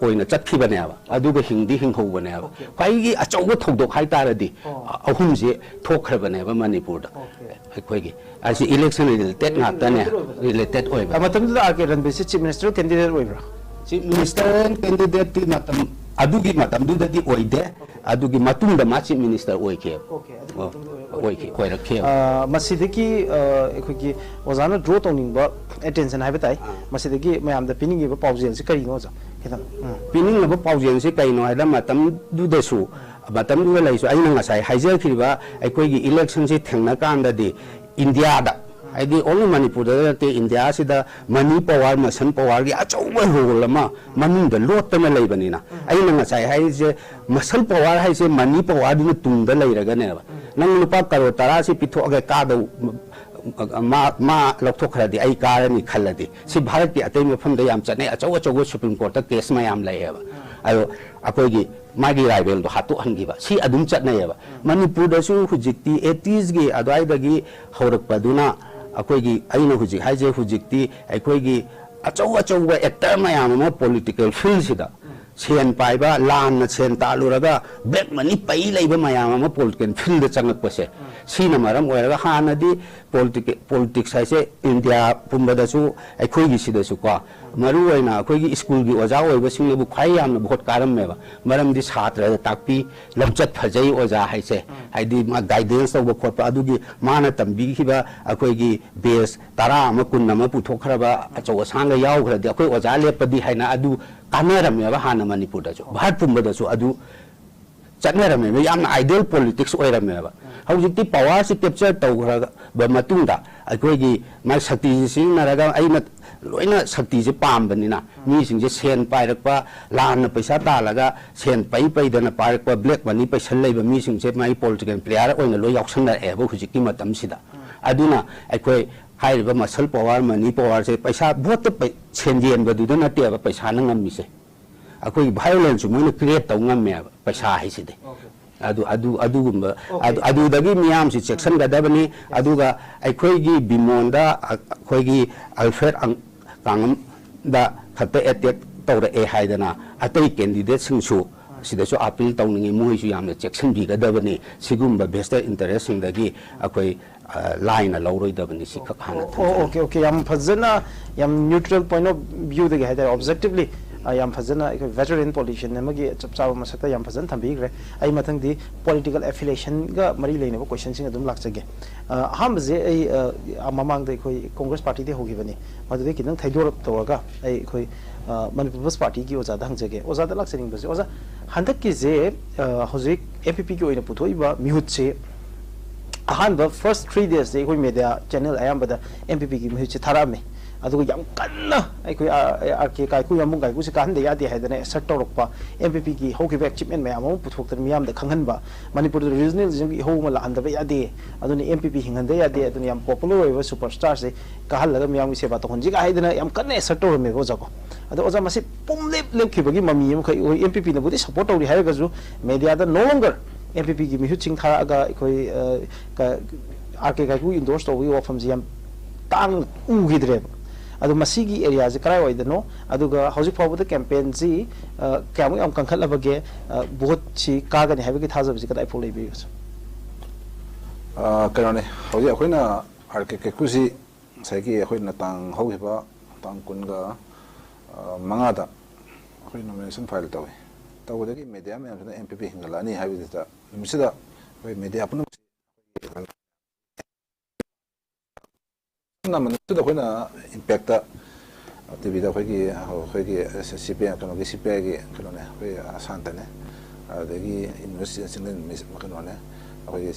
ओइना चटखि बने अदुगा हिंदी हिंहौ बने खाइगी अचौबा थौदोक हाइ तारदी अहुम से थोखर बने मणिपुर दा अकोई की as election related ngatane related oiba matam da RK Ranbir se chief minister candidate oibra chief minister candidate ti matam adugi matam du da di oide adugi matung da ma chief minister oike oike koi rakhe masidiki ekhoi ozana draw tongning ba attention haiba tai masidiki mayam da pining ba paujel se kari ngo ja kitam pining ba paujel se kai no haida matam du da su matam du lai su aina ngasai haijer khiriba ekhoi gi election se thengna kan da di India da aidi only Manipur da te India sida mani power masan power gi achauba role ma maning da lot ta lai bani na ai na ngai hai je masal power hai se mani power du tung da lai raga ne ba nang lupa karo tara si pitho ga ka da ma lokthok khara di ai ka ni khaladi si bharat ki atai me pham da yam chane achau supreme court ta case ma yam lai ba ayo akoi gi magi rival do hatu hangi ba si adum chat na ya ba Manipur da su hujikti 80s gi adai da gi horak paduna akoi gi aina hujik haije hujikti akoi gi achau actor ma yam ma political field sida Sen पाइबा लान Sen तालुरगा black money पई लेबा मयाम अमा political field चंगकपसे सीना मरम ओइरगा हानदी politics हाइसे India पुंबदसु अखोइगी सिदसु को मरु ओइना अखोइगी school की ओजा ओइबा सिंगबु खाइ यामना बहुत कारममेबा मरमदि छात्र ताकपी लमचत फजै ओजा हाइसे हाइदि मा गाइडेंस तौबा खोटपा अदुगी माना तंबिखिबा अखोइगी बेस 10 अमा 20 अमा पुथोखरबा अचौ असांग यावखरदि अखोइ ओजा लेपदि हाइना अदु कानरमेबा हाना मणिपुरदसु भारत पुंबदसु अदु चटनरमेबा यामना आइडियल पॉलिटिक्स ओइरमेबा हौजिकति पावर से कैप्चर तौखरबा मतुंगदा अखोइगी मा शक्ति सिंगनरगा अइना लोइना शक्ति से पामबनिना मीसिंगजे सेन पाइरकपा लान पैसा तालगा सेन पै पैदना पाइरकपा ब्लैक मनी पैसल लेबा मीसिंगजे माइ पॉलिटिकल प्लेयर ओइना लोइ यावसनरएबा हुजिकि मतमसिदा अदुना अखोइ हाइरबा मसल पावर मनी पावर से पैसा भोट सेंजेन बदुदा नटेबा पैसा नंगमिसे अखोइ वायलेंस मोइना क्रिएट तौंगमेबा पैसा हाइसिदे अदुदगी मियाम से सेक्शन गदबनी अदुगा अखोइगी बिमोंदा अखोइगी अल्फ्रेड कांगम दा खत्ते अटैक तौर ए हाइदना अतई कैंडिडेट सिंगसु सिदसु अपील तौनिंगी मोहिसु यामने सेक्शन बिगदबनी सिगुम्बा बेस्टर इंटरेस्ट सिंगदगी अखोइ लाइन लौरोइदबनी सिखक हाना ओके ओके याम फजना याम न्यूट्रल पॉइंट ऑफ व्यू दगे हाइदा ऑब्जेक्टिवली याम फजना एक वेटरन पॉलिटिशियन नमगी चपचाव मसकता याम फजन थंबीग्रे आई मथंगदी पॉलिटिकल एफिलिएशन गा मरी लेनेबो क्वेश्चन सिंग अदुम लाक्चगे हमजे आई ममांग दे कोई कांग्रेस पार्टी दे होगिबनी मदुदे किनंग थैदोर तोगा आई कोई मणिपुर पार्टी की ओजा हंगजगे ओजा लाक्चनिंग बसे ओजा हंदक की जे हजिक एमपीपी की ओइना पुथोइबा मिहुत से अहानबा फर्स्ट 3 days से कोई मीडिया चैनल अयामबदा एमपीपी की मिहुत से थारामे अदुग याम कन्ना अखोइ आरके काइकु यामुंग काइकु से काहन दे यादे हाइदने सट तौरकपा एमपीपी की होके अचीवमेंट मैम पुथोक्तर मियाम द खंगनबा मणिपुर रीजनल की होम लाहनदबा यादे अदुने एमपीपी हिंगनदे यादे अदुने याम पॉपुलर ओइबा सुपरस्टार से कहलगा मियाम की सेवा तोहनजी का हाइदना याम कन्ना सट तौरमे ओजाको अदो ओजा मसे पुमलेप लेपखिबगी ममी हम खै एमपीपी नबुदि सपोर्ट तौरी हाइरगजु मीडिया द नो लॉन्गर एमपीपी की मिहु चिंग थारागा अखोइ आरके काइकु इंडोर्स तौबी वफम जी याम तांग उगिद्रे अदु मसीगी एरिया से कराय ओइदनो अदुगा हौजिक फावबद कैंपेन जी क्यामु याम कंखलबगे बहुत छि कागने हाइबगे थाजब जी कदाइ फोलै बिगस कने हौजि अखोइना आरके केकुसी साइकी अखोइना तांग हौहिबा तांग कुनगा मंगादा अखोइ नोमिनेशन फाइल तवे तवदगी मीडिया में एमपीपी हिंगलानी हाइबदिता मिसिदा अखोइ मीडिया पुन मनसुद अखोइना इम्पैक्ट टीवी दा अखोइगी सीपीआई कनोगी सीपीआई की कनोने अखोइ शांतने अदगी यूनिवर्सिटी सिंगन मिस कनोने अखोइगी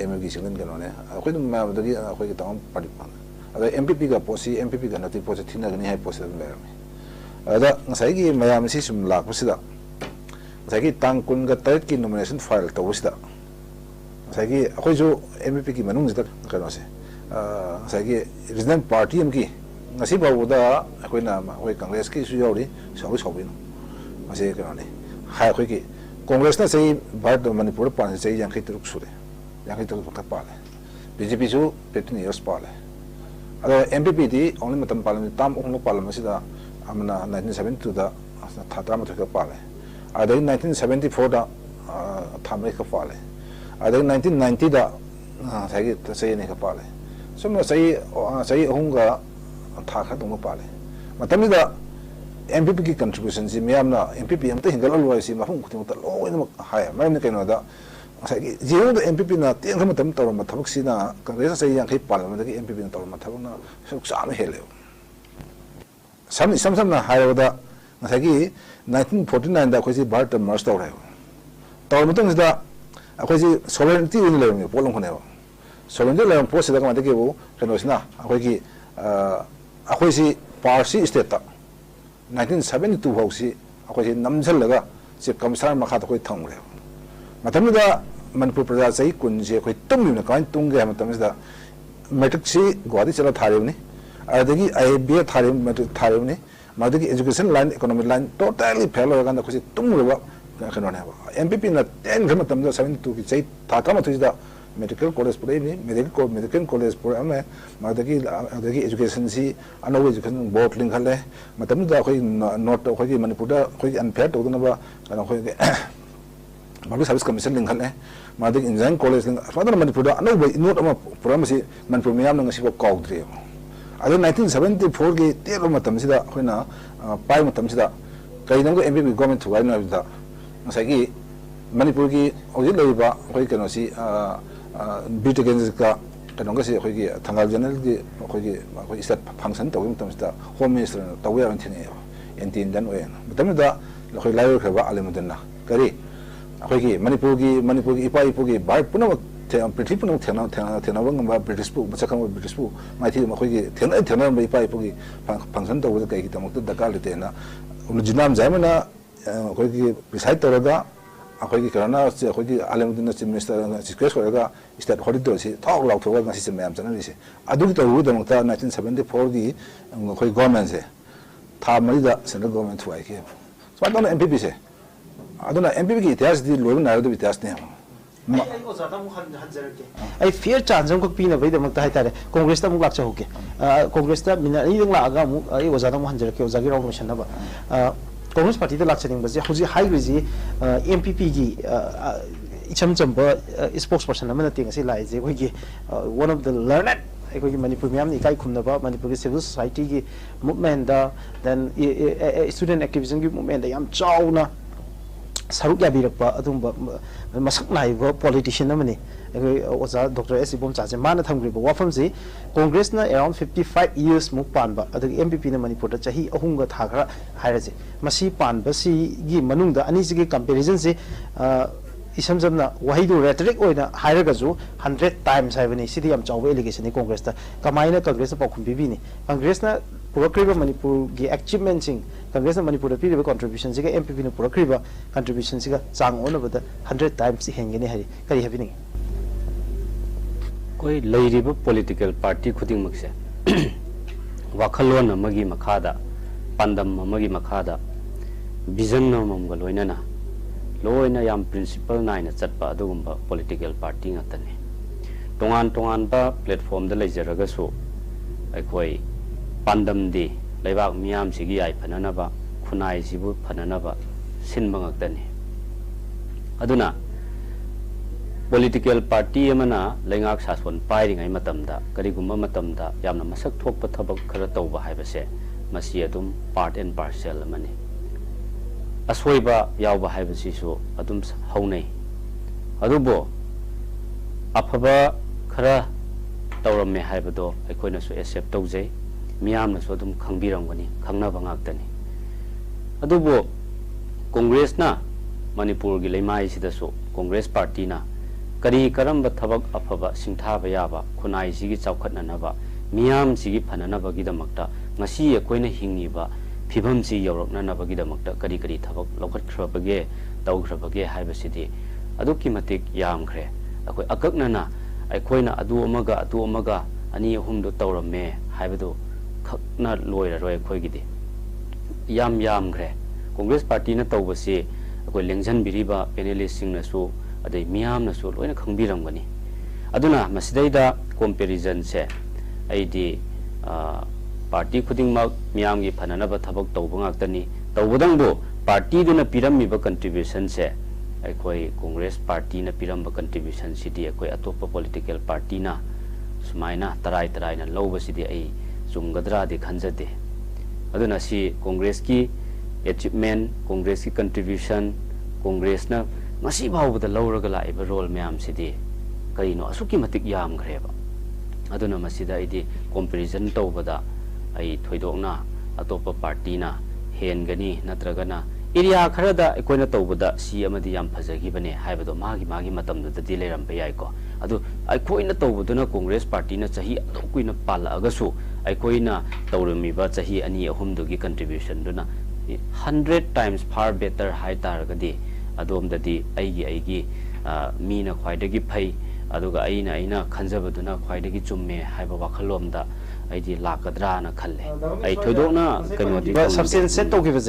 एमएगी सिंगन कनोने अखोइदु माबदगी अखोइगी ताम पार्टी पान अदा एमपीपी का पोसी एमपपी का नति पोसी थिनगनी हाइ पोसी लेरमी अदा ngsaigi mayam si sum lakpasida ngsaigi tang kun ga tait ki nomination file tawsida ngsaigi akhoi jo mpp ki manung jita kano se ngsaigi regional party am ki ngasi bawda akhoi na akhoi congress ki su yori sawi sawin ngase kano ne ha akhoi ki congress na sei bharat manipur pan sei yang ki truk sure yang ki truk ta pale bjp ju 15 years pale ada mpp di only matam parliament tam onglo parliament sida amna 1972 da thatra ma thika pale ada 1974 da thamai ka pale ada 1990 da sai sai ne ka pale somna sai honga tha kha dong pale matami da mpp ki contribution ji miamna mpp am ta hingal alwai si mafum kuting ta loina hai mai ne kaino da sai zero da mpp na ten kham tam tor ma thabak si na congress sai yang khai parliament da mpp na tor ma thabak na sa me hele samna hayoda ngasagi 1949 da khoisi bharat merge tawre taw mutang da akhoi sovereignty in level polong khone sovereignty level post da kamade ke bu kenosna akhoi si parsi state ta 1972 hausi akhoi namjal laga chief commissioner makha da khoi thangre matam da manipur praja sai kunje khoi tummi na kan tungge matam da matrix si gwadi chala thare ni adagi IBA tharim ni madagi education line economic line totally fail hoga na khosi tumruba kano ne MPP na 10 gram tam da 72 ki chai thata ma thuida medical college pura ini medical college pura ame madagi education si anaw education board link hale matam da khoi not khoi manipur da khoi unfair to na ba kana khoi public service commission link hale madagi engineering college link father manipur da anaw ba not ama pura masi manipur miyam nang si ba kaudre ado 1974 gi tero matam sida khoi na pai matam sida kai nang MPP government thuai na da ngasai Manipur ki oji leiba khoi kano si British ka tanong si khoi ki thangal general ki khoi state function to tam sta home minister to we an thine entin dan we tam da khoi lai khaba alimudan na kari khoi ki Manipur ki ipai pu ki bai puno the British puno thena bang ba British pu bachakam British pu mai thi khoi ki thena ba ipai pu ki function to we kai ki tamuk da ka le te na junam jamana khoi ki beside to ga akhoi karana se akhoi alemudin chief minister request koraga state holiday si thok law thoga ngasi se mayam chana ni se adu to ru dang ta 1974 gi akhoi government se tha mari da central government thuai ke so adona MPP se adona MPP gi ityas di loib na do ityas ne ai ozada mu hanjarke ai fair chance ko pina bai da makta hai tare congress ta mu lak cha hoke congress ta mina ai dang la aga mu ai ozada mu hanjarke ozagi raw mission na ba Congress Party the Lachaning was Hosi High Rizi MPP gi Icham Chamba spokesperson Amana thing as like one of the learned Manipur Ikai Kumnaba, Manipur civil society movement then student activism movement the Yam Chowna Saruka Birapa Adumba Masak Naiva politician Amani was Dr. S. Bom Chas Manatham Griba Wafamzi Congress na around 55 years Mupanba at the MPP in Manipur Chahi Ahunga Thakra Hirazi Masi Pan Basi Gi Manunda Anisi comparison say Isamna Wahidu rhetoric or Hiragazu 100 times have any city of Jawa allegation in Congress Kamaina Congress of Bibini Congress na Purakriba Manipur gi achievements in Congress na Manipur the contributions MPP in Purakriba contributions sang on over the 100 times hanging Kari happening. Koi leiriba political party khuding makse wakhalon amagi makhada pandam amagi makhada vision namam galoina loina yam principle naina chatpa adugumba political party ngatani tongan ba platform da leijaraga so aikoi pandam di leibak miyam sigi ai phanana ba khunai sibu phanana ba sinba ngaktani aduna political party amana lengak sason pairing ai matamda karigumba matamda yamna masak thokpa thabak khara tawba haibase masi adum part and parcel amani aswoiba yawba haibasi so adum haunai adubo afaba khara tawramme haibado aikoina so accept tawjai miyamna so adum khangbiramgani khangnaba ngaktani adubo congress na manipur gi leimai sida so congress party na Kari karamba thabak afaba singthaba yaba khunai sigi chawkhatnanaba miyam sigi phananaba gidamakta ngasi akoina hingiba phibam si yoroknanaba gidamakta kari thabak lokhatkhrabage tawkhrabage haibasidi aduki matik yamkhre akoi akaknana aikoina adu amaga ani ahumdo tawramme haibado khakna loira roi khoigidi yamkhre Congress party na tawbasi akoi lengjan biriba panelist singna su adai miyam na so loina khangbiram gani aduna masidaida comparison se aidi party khuding mak miyam gi phanana ba thabak tawba ngaktani tawbadang do party duna pirammi ba contribution se aikoi congress party na piramba contribution city aikoi atopa political party na sumaina tarai na lawba sidi ai chumgadra de khanjade aduna si congress ki achievement congress ki contribution congress na ngasi bawda lawraga laiba role mayam sidi karino asuki matik yam greba aduna masida idi comparison tawbada ai thoidokna atopa party na hengani natragana area kharada ekoina tawbada si amadi yam phajagi bane haibado magi matamdu da dileram pe yai ko adu aikoina tawbaduna congress party na chahi adokuina pala agasu aikoina tawrumi ba chahi ani ahum dugi contribution duna 100 times far better high targadi adom dadi aigi mina khwaidagi phai aduga aina khanjabaduna khwaidagi chumme haiba wakhalomda aidi lakadra na khalle ai thoidona kanodi substance set to give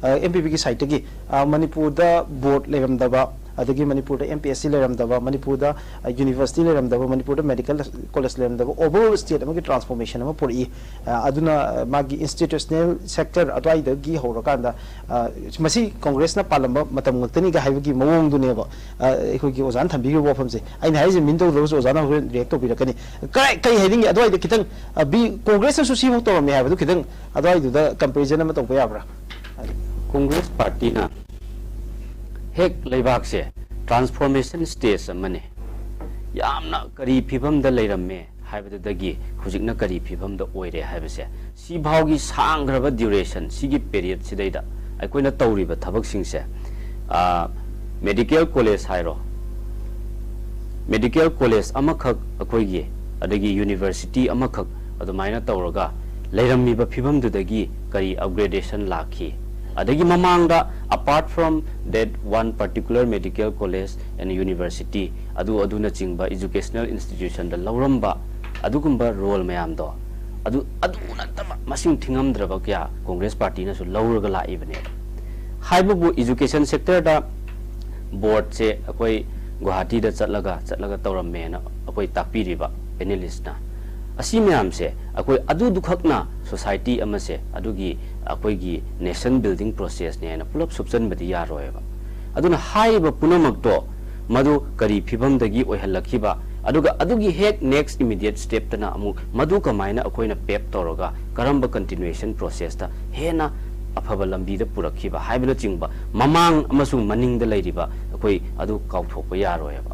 MPP ki site gi Manipur da board leram da ba adagi Manipur da MPSC leramdaba Manipur da university leramdaba Manipur da medical college leramdaba overall state amagi transformation ama puri aduna magi institutional sector adwai da gi horakanda masi congress na palamba matam ngtani ga haibagi mawong du neba ekhoi gi ozan thambi gi wofam se aina haije minto ro ozana react to birakani kai kai heading adwai da kitang bi congress su si to me haibadu kitang adwai du da comparison ama to bayabra Congress party na hek leibak se transformation stage amane yamna kari phibam da leiramme haibadu dagi hujikna kari phibam da oire haibase si bhawgi sangraba duration sigi period sidaida aikoina tawriba thabak singse medical college hairo medical college amakhak akoigi adagi university amakhak adumaina tawraga leirammiba phibam dudagi kari upgradation lakhi adagi mamangda apart from that one particular medical college and university aduna chingba educational institution da lauramba adugumba role mayam do aduna tama masing thingamdraba kya Congress party na su lauraga la ibane haibu education sector da board se akoi Guwahati da chatlaga tawramme na akoi takpiriba panelist na asi mayam se akoi adu dukhakna society amase adugi akoi gi nation building process ne na pulap subsan badi yaroeba aduna haiba punamak to madu kari phibam dagi oihalakhiba aduga adugi hek next immediate step tana amu madu kamaina akoina pep toroga karamba continuation process ta hena afaba lambi da purakhiba haibna chingba mamang amasung maning da leiriba akoi adu kauthopa yaroeba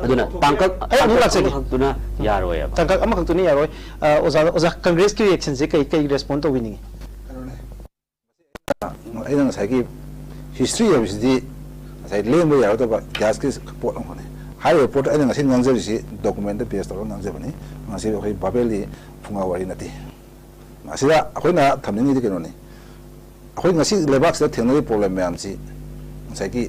aduna tangkak duna yaroeba tangkak amakak tuni yaroi oza congress ki reaction se kai respond to winning aina ngasai history of the sai lembo yaro to ba gas ki report on hai report aina ngasai ngangjari si document da paste to ngangjabani ngasai hoi babeli funga wari nati asida akoina thamni ni keno ni akoi ngasi lebak sa thengna problem myam si ngasai ki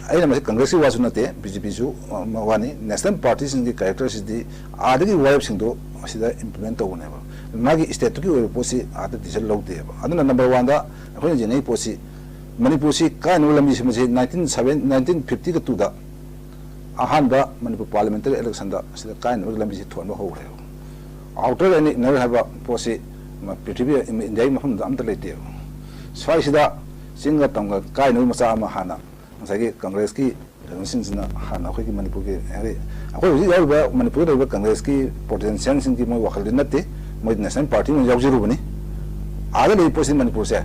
aina mas congress wa su nate BJP su wani national parties in the characters di adagi wave sing do asida implement to ne ba magi state ki posi ada diesel log de ba aduna number 1 da akoi jenei posi Manipur si kainu lambi si 1950 ka tuda ahanba Manipur parliamentary election da sida kainu lambi si thonba hore outer any never have posi ma prithvi india ma hum da amta lete swai sida singa tamga kainu masa ma hana sagi congress ki sina hana khoi ki Manipur ki hari akoi ji yawa Manipur da congress ki potential sin ki mo wakhal dinate mo national party mo yawjiru bani ada le posi Manipur se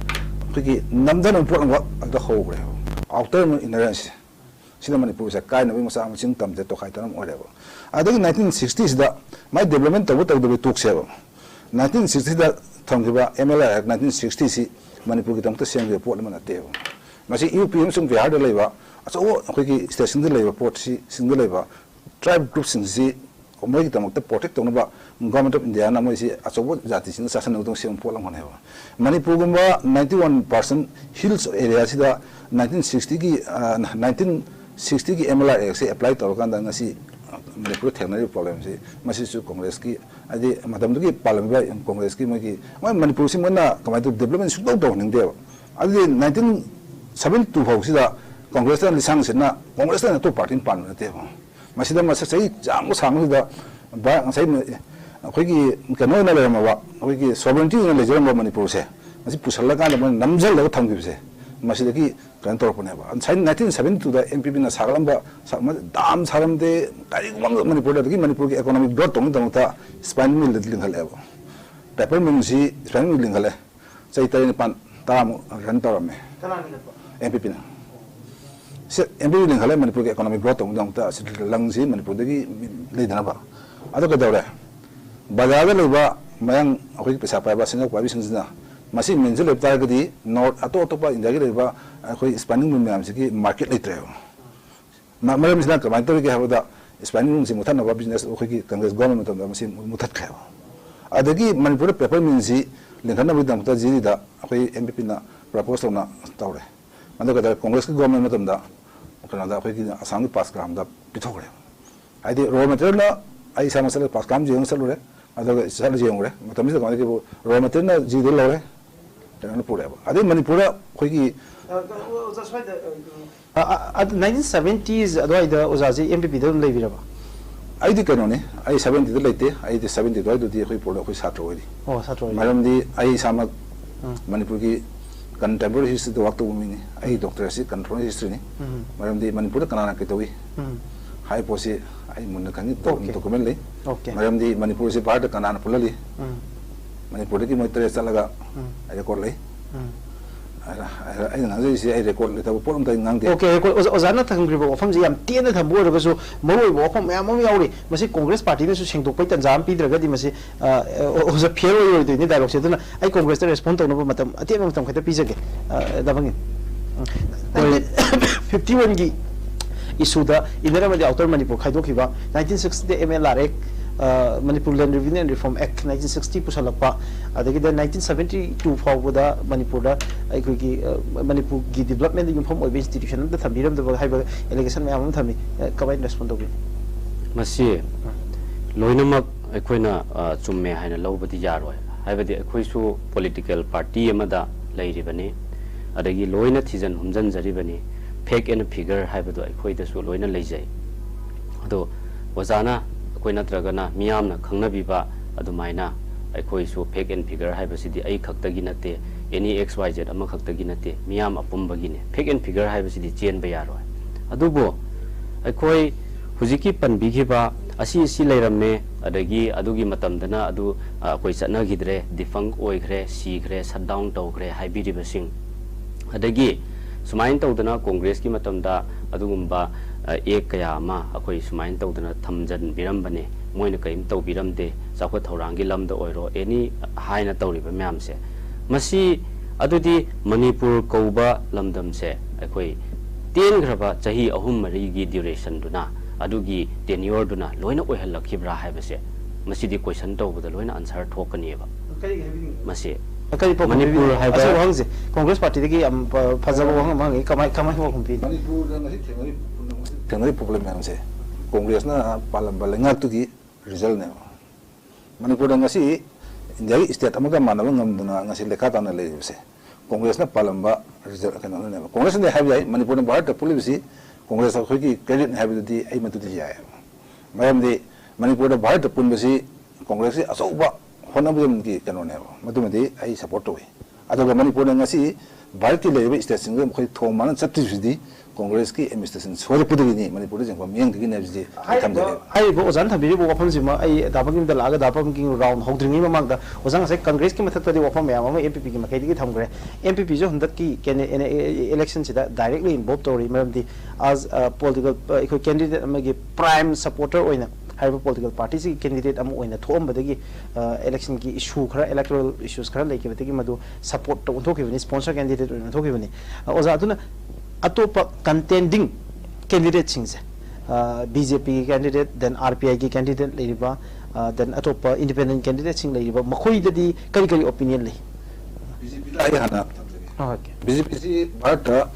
ki namdan important wa the whole after ignorance sida Manipur sa kai na masa am sing tam de to khai tanam oreba adagi 1960s da my development to the tok se 1960s da thongba MLA 1960 si Manipur ki tam to seng report man ate masi UPM sung bihar da leiba aso khoi ki station da leiba port si sing da leiba tribe groups sing si moi ki tam to protect to ba government of India na moi si aso jati sin sasan utong sem polang hone ba Manipur gumba 91% hills area sida 1960 ki MLR se apply to kan da ngasi Manipur thengna problem si masi su congress ki adi madam du ki parliament congress ki moi Manipur si mona kamai to development su do ning de adi 1972 ho sida congress na lisang sina congress na to party pan na te masi da masa sai jam sang sida ba ngai akhoi ki kano na le ma wa akhoi ki sovereignty na le jam Manipur se masi pusalla ka na namjal le thang gi se masi da ki kan tor pone ba 1972 da MPP na sagalam ba dam saram de kari gumang Manipur da ki Manipur ki economic growth tong tong ta spine mill ling hal eba paper mill si spine mill ling hal sai ta ni pan ta mu ran tor me MPP na se MPP ling hal Manipur ki economic growth tong tong ta lang si Manipur da ki le dana ba ado ka dawre bazar le ba mayang akhoi pesa pa ba singa kwa bi singna masi menzel lepta ka di north ato pa india ki le ba akhoi spanning mi am ki market le tre ma maram sina ka mantor ki hawda spanning si muthan ba business akhoi ki congress government da masi mutat kha adagi Manipur paper minsi lengana bi dam ta ji da akhoi MPP na propose na tawre ando ka da congress ki government matam da kana da akhoi ki asam ki pass gram da pithokre ai di raw material na ai sama sala pass gram ji ng salure ado sala ji ngure matam si ka ki raw material na ji de lore ꯀꯩꯅꯣꯅ ꯄꯨꯔꯛꯑꯦꯕ ꯑꯗꯩ ꯃꯅꯤꯄꯨꯔꯗ ꯑꯩꯈꯣꯏꯒꯤ 1970s ꯑꯗꯨꯋꯥꯏꯗ ꯑꯣꯖꯥꯁꯤ MPPꯗ ꯑꯗꯨꯝ ꯂꯩꯕꯤꯔꯕ ꯑꯩꯗꯤ ꯀꯩꯅꯣꯅꯤ ꯑꯩ 70ꯗ ꯂꯩꯇꯦ ꯑꯩꯗꯤ 70 ꯑꯗꯨꯋꯥꯏꯗꯨꯗꯤ ꯑꯩꯈꯣꯏ ꯄꯨꯔꯗ ꯑꯩꯈꯣꯏ ꯁꯥꯇ꯭ꯔ ꯑꯣꯏꯔꯤ ꯑꯣ ꯁꯥꯇ꯭ꯔ ꯑꯣꯏꯔꯤ ꯃꯔꯝꯗꯤ ꯑꯩ ꯏꯁꯥꯃꯛ ꯃꯅꯤꯄꯨꯔꯒꯤ ꯀꯟꯇꯦꯝꯄꯣꯔꯔꯤ ꯍꯤꯁꯇ꯭ꯔꯤꯗ ꯋꯥꯛ ꯇꯧꯕ ꯃꯤꯅꯤ ꯑꯩ ꯗꯣꯛꯇꯔꯦꯠꯁꯤ ꯀꯟꯇꯦꯝꯄꯣꯔꯔꯤ ꯍꯤꯁꯇ꯭ꯔꯤꯅꯤ ꯃꯔꯝꯗꯤ ꯃꯅꯤꯄꯨꯔꯗ ꯀꯅꯥꯅ ꯀꯩꯗꯧꯏ ꯍꯥꯏꯕ ꯄꯣꯠꯁꯤ ꯑꯩ ꯃꯨꯟꯅ ꯈꯪꯉꯤ ꯗꯣꯀꯨꯃꯦꯟ ꯂꯩ ꯃꯔꯝꯗꯤ ꯃꯅꯤꯄꯨꯔꯁꯤ ꯚꯥꯔꯠꯇ ꯀꯅꯥꯅ ꯄꯨꯜꯍꯜꯂꯤ ꯃꯅꯤꯄꯨꯔꯗꯒꯤ ꯃꯣꯏ ꯇꯔꯦꯠ ꯆꯠꯂꯒ ꯑꯩ ꯔꯦꯀꯣꯔꯠ ꯂꯩ ꯑꯩꯅ ꯉꯥꯡꯖꯔꯤꯁꯤ ꯑꯩ ꯔꯦꯀꯣꯔꯠ ꯂꯩꯇꯕ ꯄꯣꯠ ꯑꯝꯇ ꯉꯥꯡꯗꯦ ꯑꯣꯀꯦ ꯑꯣꯖꯥꯅ ꯊꯝꯈ꯭ꯔꯤꯕ ꯋꯥꯐꯝꯁꯤ ꯌꯥꯝ ꯇꯦꯟꯅ ꯊꯝꯕ ꯑꯣꯏꯔꯒꯁꯨ ꯃꯔꯨꯑꯣꯏꯕ ꯋꯥꯐꯝ ꯃꯌꯥꯝ ꯑꯃ ꯌꯥꯎꯔꯤ ꯃꯁꯤ ꯀꯣꯡꯒ꯭ꯔꯦꯁ ꯄꯥꯔꯇꯤꯅꯁꯨ ꯁꯦꯡꯗꯣꯛꯄꯩ ꯇꯟꯖꯥ ꯑꯃ ꯄꯤꯗ꯭ꯔꯒꯗꯤ ꯃꯁꯤ ꯑꯣꯖꯥ ꯐꯤꯌꯔ ꯑꯣꯏꯔꯣꯏꯗꯣꯏꯅꯤ ꯗꯥꯏꯂꯣꯒꯁꯦ ꯑꯗꯨꯅ ꯑꯩ ꯀꯣꯡꯒ꯭ꯔꯦꯁꯇ ꯔꯦꯁꯄꯣꯟ ꯇꯧꯅꯕ ꯃꯇꯝ ꯑꯇꯦꯟꯕ ꯃꯇꯝ ꯈꯛꯇ ꯄꯤꯖꯒꯦ ꯗꯥꯕꯪꯒꯤ 1951ꯒꯤ ꯏꯁꯨꯗ ꯏꯟꯅꯔ ꯑꯃꯗꯤ ꯑꯥꯎꯇꯔ ꯃꯅꯤꯄꯨꯔ ꯈꯥꯏꯗꯣꯛꯈꯤꯕ 1960ꯗ MLR Act Manipur Land Revenue and Reform Act 1960 pusalakpa adagida 1972 fawbada Manipurda aikogi Manipurgi development yumpham oibe institution amda thambiram da haiba allegation mayam am thami kamai respond tawbi masi loinamak aikoina chumme haina lobadi yaroi haibadi aikoisu political party amada leiribani adagi loina thijan humjan jaribani fake and figure haibadu aikoida su loina leijai ado wazana कोई नत्रगना मियामना खंगनबिबा अदुमाइना अखोइसु fake and figure हाइबसिदि अई खक्तगी नते any XYZ अमा खक्तगी नते मियाम अपुंबगिने fake and figure हाइबसिदि चेनबा यारोय अदुबो अखोइ हुजिकी पनबिखिबा असी लेरमे अदगी अदुगी मतमदना अदु कोई चनगिद्रे डिफंक ओइग्रे सीग्रे shutdown तौग्रे हाइबिरिबसिंग अदगी सुमाइन तौदना Congress की मतमदा अदुगुम्बा एक कया अमा अखोइ सुमाइन तौदना थमजन बिरमबने मोइना कयिम तौबिरमदे चाखो थौरांगी लमदा ओइरो एनी हाइना तौरिबा म्यामसे मसी अदुदी मणिपुर कौबा लमदमसे अखोइ तेनग्रबा चाही अहुम मरीगी ड्यूरेशन दुना अदुगी टेन्योर दुना लोइना ओइहलखिब्रा हाइबसे मसीदी question तौबदा लोइना answer थोकनिएबा Masih Manipur haiba wangse Congress party dagi am phajaba wang mang kamai wang pi Manipur da ngasi thengari problem yam se Congress na palam balengak tu ki result ne Manipur da ngasi India state amaga manaba ngamduna ngasi lekha tana le se Congress na palam ba result kana ne Congress ne have jai Manipur na bharat policy Congress khoi ki credit have di ai matu di jai mayam de Manipur da bharat punbasi Congress asauba honabum ki kanone madumadi ai support toy adoga Manipur ngasi bharti lebe station ngam khoi thong man chapti Congress ki administration sore pudini Manipur jengwa miang gi nebji thamjale ai bo ozan thabiri bo wafam sima ai dabangim da laga dabam king round hodringi mamang da ozang sai Congress ki mathak tadi wafam ya mama MPP ki makai gi thamgre MPP jo hundat ki election sida directly involved tori maramdi as political candidate amagi prime supporter oina haiba political party si candidate am oina thom badagi election ki issue khara electoral issues khara leki badagi madu support to thokibani sponsor candidate oina thokibani oza aduna atopa contending candidate singse BJP candidate then RPI ki candidate leiriba then atopa independent candidate sing leiriba makhoi dadi kari opinion lei BJP la ai hana okay BJP si bharata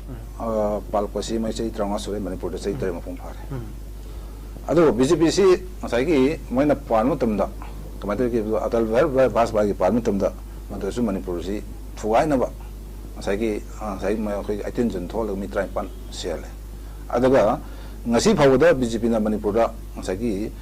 palpasi mai sei tranga sore Manipur da sei tare mafum phare ado BJP si masai ki moina parmu tamda kamater ki atal ver bas ba ki parmu tamda madrasu Manipur si thuai na ba masai ki sai mai khoi attention thol mi try pan share le adaga ngasi phawda BJP na Manipur da masai ki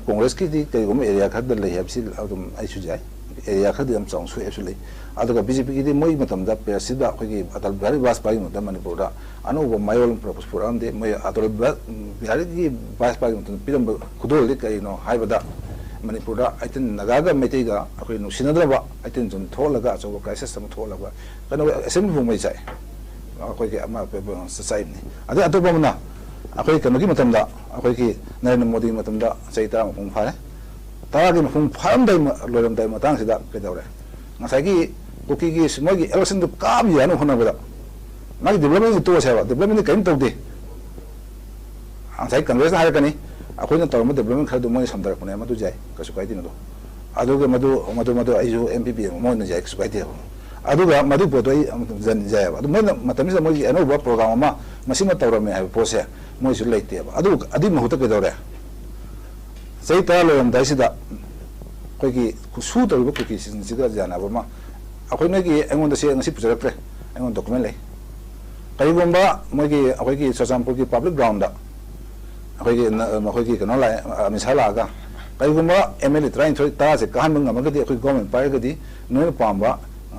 Congress ki di kai gom area khad le hapsi adum ai su jai area khad am chong su actually adaga BJP ki di moi matam da pesida khoi ki atal ver bas ba ki matam Manipur da anu bo mayol propose program de mai atal bihari ki bas ba ki matam piram khudol le kai no haibada Manipur da aiten nagaga meti ga akhoi nu sinadra aiten jun tholaga so crisis sam tholaga kana assembly bu mai sai akhoi ki ama pe sai ni ade atoba mana akhoi kana ki matam da akhoi ki Narendra Modi matam da saita mum phare tara ki mum pharam dai loram dai matang sida ke daure ngasai ki koki ki smoi ki election du kam ya no hona bada ngai development to sa ba development kain to de ansai Congress na kani akhoi na tawma development khar du moi samdar pune madu jai kasu kai din do aduga madu aijo MPP mo na jai kasu kai de aduga madu bodo ai jan jai ba adu matam sa moi ano ba program ma masima tawrame ha pose moi su leite ba adu adi mahuta ke dore sai ta lo dai sida koi ki su to ko ki sin sida jana ba ma अखोई की एंगोन से ngasi पुजरक्रे एंगोन document ले कईगुंबा मोगी अखोई की चुरचानपुर की public ground दा अखोई की कनो लाए मिसालागा कईगुंबा एमएलए ट्राइन थोड़ी तारा से कहां मंगा मगदी अखोई गवर्नमेंट पारगदी नोन पांबा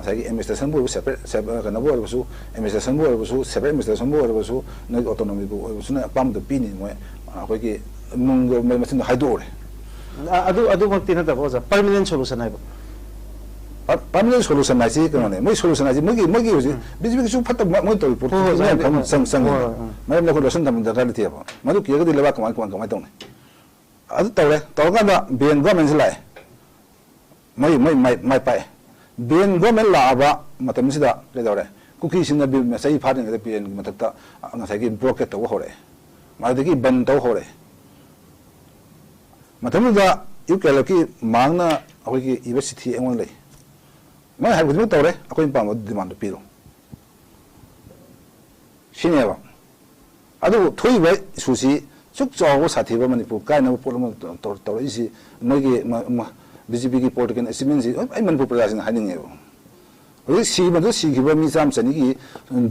ngasi administration bu separate kana bu orbusu administration bu orbusu separate administration bu orbusu no autonomy bu orbusu na pam do pini mo अखोई की नुंग में मसिन हाइदोरे अदु मक्ति न तबो परमानेंट सॉल्यूशन है permanent solution na si kana ne moi solution na si mogi hoji bijbi su phat moi to report sang sang mai na ko lesson tam da kali tiaba madu ki ga di leba kamai tong ne adu tawle tawga da ben government lai mai pai ben government la ba matam sida le dawre kuki sin na bi me sai phatin ga ben matak ta nga sai ki block to hore ma de ki ban to hore matam da yu kala ki mangna akoi ki university engon lai मैं हर कुछ तौरे अकोई palm demand पीरो सिनेबा अदु थोई bye सुसी सुक चाव साथीबा Manipur कायना pollen तौर इसी नोगी BJP की पॉलिटिकल अचीवमेंट आई मणिपुर प्रजासिन हानिंगेबो ओइ सी मदु सीगिबा मी जाम चनी की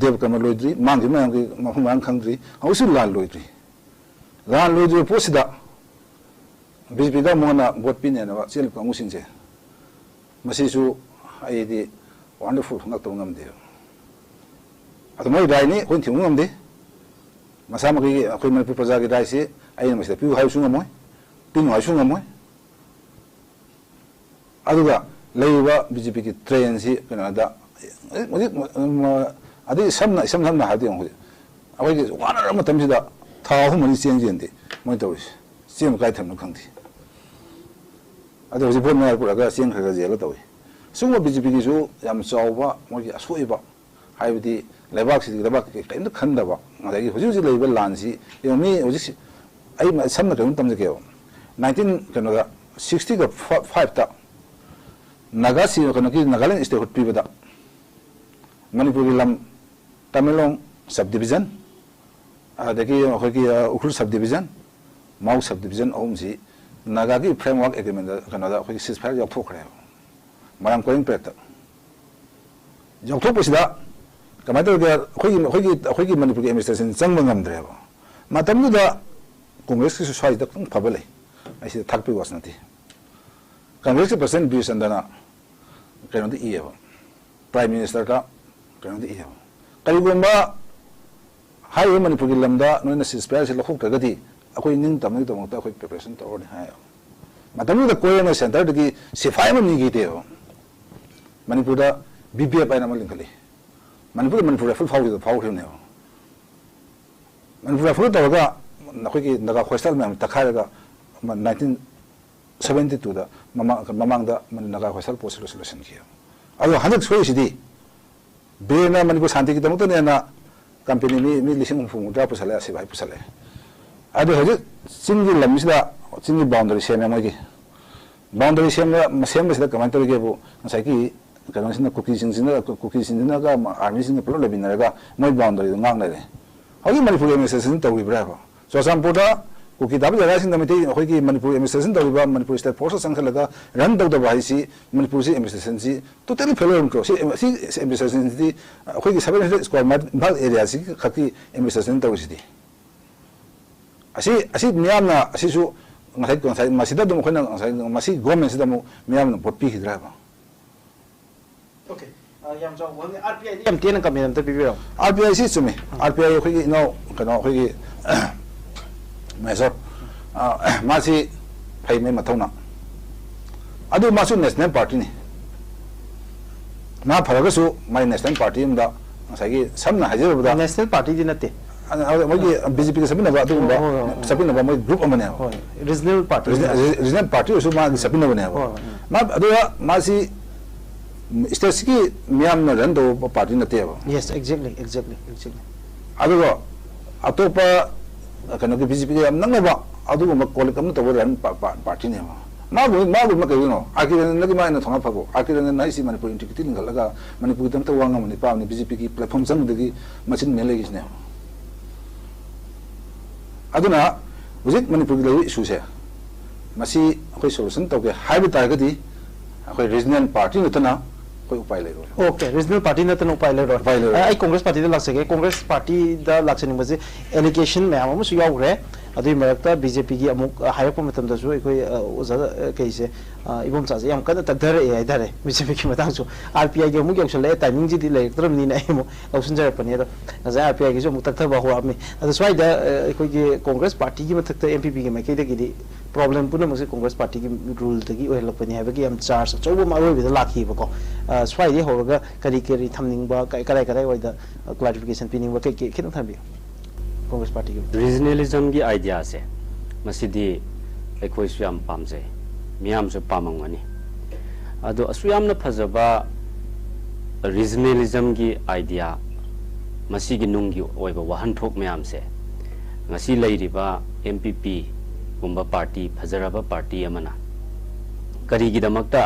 देव कम लोइद्री मांगि मांगि मफुम मांग खंग्री हौसु लान लोइद्री पोसिदा बीजेपी दा मोना वोट पिनेना सेल कांगुसिनसे मसीसु आइदी wonderful ngak to ngam de atu moi dai ni kon thiung ngam de masa ma ki akoi man praja gi dai se ai ma se piu hai su ngam moi tin hai su ngam moi adu ga leiwa bjp ki train si kana da adi samna ha de ngoi akoi ki wana ma tam si da tha hu mani chen jen de moi to sim kai tham no khang thi adu ji bon na pura ga chen kha ga je la to सुंग BJP की याम चावबा मोगी असोइबा हाइबदी लेबाक से लेबाक के time the खंदबा ngadaगी हुजु जि label लानसी Yomi हुजि आई समना कम तम जके 19 कनो 60 का 5 ता नागासी कनो की नागालैंड स्टेट हुट पिबदा मणिपुर की लम तमिलोंग सब डिवीजन आदगी होगी Ukhrul sub division Mao sub division ओम जी नागागी फ्रेमवर्क एग्रीमेंट कनो दा होगी सिसफायर याक थोखरे माराम कोइंग प्रेट जोथो पुसिदा कमाय तो अखोई मणिपुर की एडमिनिस्ट्रेशन चंग ngam मतम दा कांग्रेस की सोसाइटी तक फबले ऐसे थाकपि वास नथि कांग्रेस के प्रेसिडेंट बी संदना कनो द इएव प्राइम मिनिस्टर का कनो द इएव करिगुंबा हाय मणिपुर की लमदा नोना सिस्पेयर से लखोक तगदी अखोई निंग तमनि तो मत अखोई प्रिपरेशन तोरने हाय मतम दा कोयनो सेंटर दगी सिफाई मन निगी देव मणिपुर बीपीएफ आइना लिंखली मणिपुर फुल फाउने मणिपुर फुल तौरगा नखोई नगा हॉस्टल में तखारगा 1972 दा ममांग नगा हॉस्टल पोस्ट सोल्यूशन किया अदो हनक सोइसिदी बेना मणिपुर शांति की तमत नेना कंपनी मी लिसिंग फुंगुदा पुसले असे भाई पुसले अदो हजे सिंगी लमसिदा सिंगी बाउंड्री सेमे मोगी बाउंड्री सेम कमाई तौरगेबु ngsaiki कनो सिन कुकी सिंजना का आर्मी सिंग पुलो लेबिनरगा मोय बाउंड्री ngang ले हगी मणिपुर एडमिनिस्ट्रेशन तौरिब्रा को चोसामपुरदा कुकी दाब जगह सिंग नमिते होगी मणिपुर एडमिनिस्ट्रेशन तौरिबा मणिपुर स्टेट फोर्स संखलगा रन तौद बाइसी मणिपुर से एडमिनिस्ट्रेशन सी टोटली फेलोर को सी एडमिनिस्ट्रेशन सी होगी 700 स्क्वायर माइल एरिया सी खकी एडमिनिस्ट्रेशन तौरिसी असी मियामना असीसु ngasai masida dum khona ngasai masi government sida mo miam no pot pi hidraba okay yam jo wang RPI yam tian ka miam ta bibiro RPI si sumi RPI khoi no kano khoi meso masi phai me mathona adu masu national party ni ma pharaga su my national party imda ngasai gi samna hajirabda national party di nate मोगी BJP के सभी नबा दुंबा सभी नबा मोई group अमने हो रीजनल पार्टी उसु मा सभी नबने हो मा अदुवा मासी स्टेट की मियाम न रन दो पार्टी नते हो यस एग्जैक्टली अदुवा अतोपा कनो के बीजेपी के नंगबा अदुवा म कोलिक अमन तो रन पार्टी ने हो मागु म कइनो आकिरन नगे माइना थंगा फगो आकिरन नाइसी मणिपुर इंटिग्रिटी लिंगलगा मणिपुर तम तो वांगा मनि पावनि बीजेपी की प्लेटफॉर्म संग दगी मचिन मेलेगिस ने अदुना हुजिक मणिपुर की लई इशू से मसी अखोई सोल्यूशन तौके हाइब तारगदी अखोई रीजनल पार्टी नतना कोई उपाय ले रो ओके रीजनल पार्टी नतन उपाय ले रो उपाय ले रो। आई कांग्रेस पार्टी दा लाक्सगे कांग्रेस पार्टी दा लाक्सनि बजे एलिगेशन मैम अमसु यावरे अदुई मरक्ता बीजेपी की अमुक हायरप मतमदसु अखोई ओजा कैसे इबोम चाजे याम कन तगधर ए आइदारे बीजेपी की मतांसु आरपीआई के अमुक यौसले टाइमिंग जी दि लेक्तरमनि ना एमो लौसन जरपनि रो नजा आरपीआई की जो अमुक तगधर बहो आमी अदु स्वाइदा अखोई के कांग्रेस पार्टी की मतक्ता एमपीपी के मकैदा की प्रॉब्लम पुनः मुझे कांग्रेस पार्टी की रूल तकी ओहलपनि हाबगी हम चार्ज चौबो मारोबिदा लाखिबको स्वाइदे होरगा करी करी थमनिंगबा कराय कराय वइदा क्लैरिफिकेशन पिनिंगबा के खिन थंबि कांग्रेस पार्टी की रीजनलिज्म की आइडिया से मसीदी अखोई सुयाम पामजे मियाम से पामंगनी अदो असुयामना फजबा रीजनलिज्म की आइडिया मसीगी नुंगी ओइबा वहनथोक मियाम से ngasi leiriba MPP gumba party fazaraba party amana karigi damakta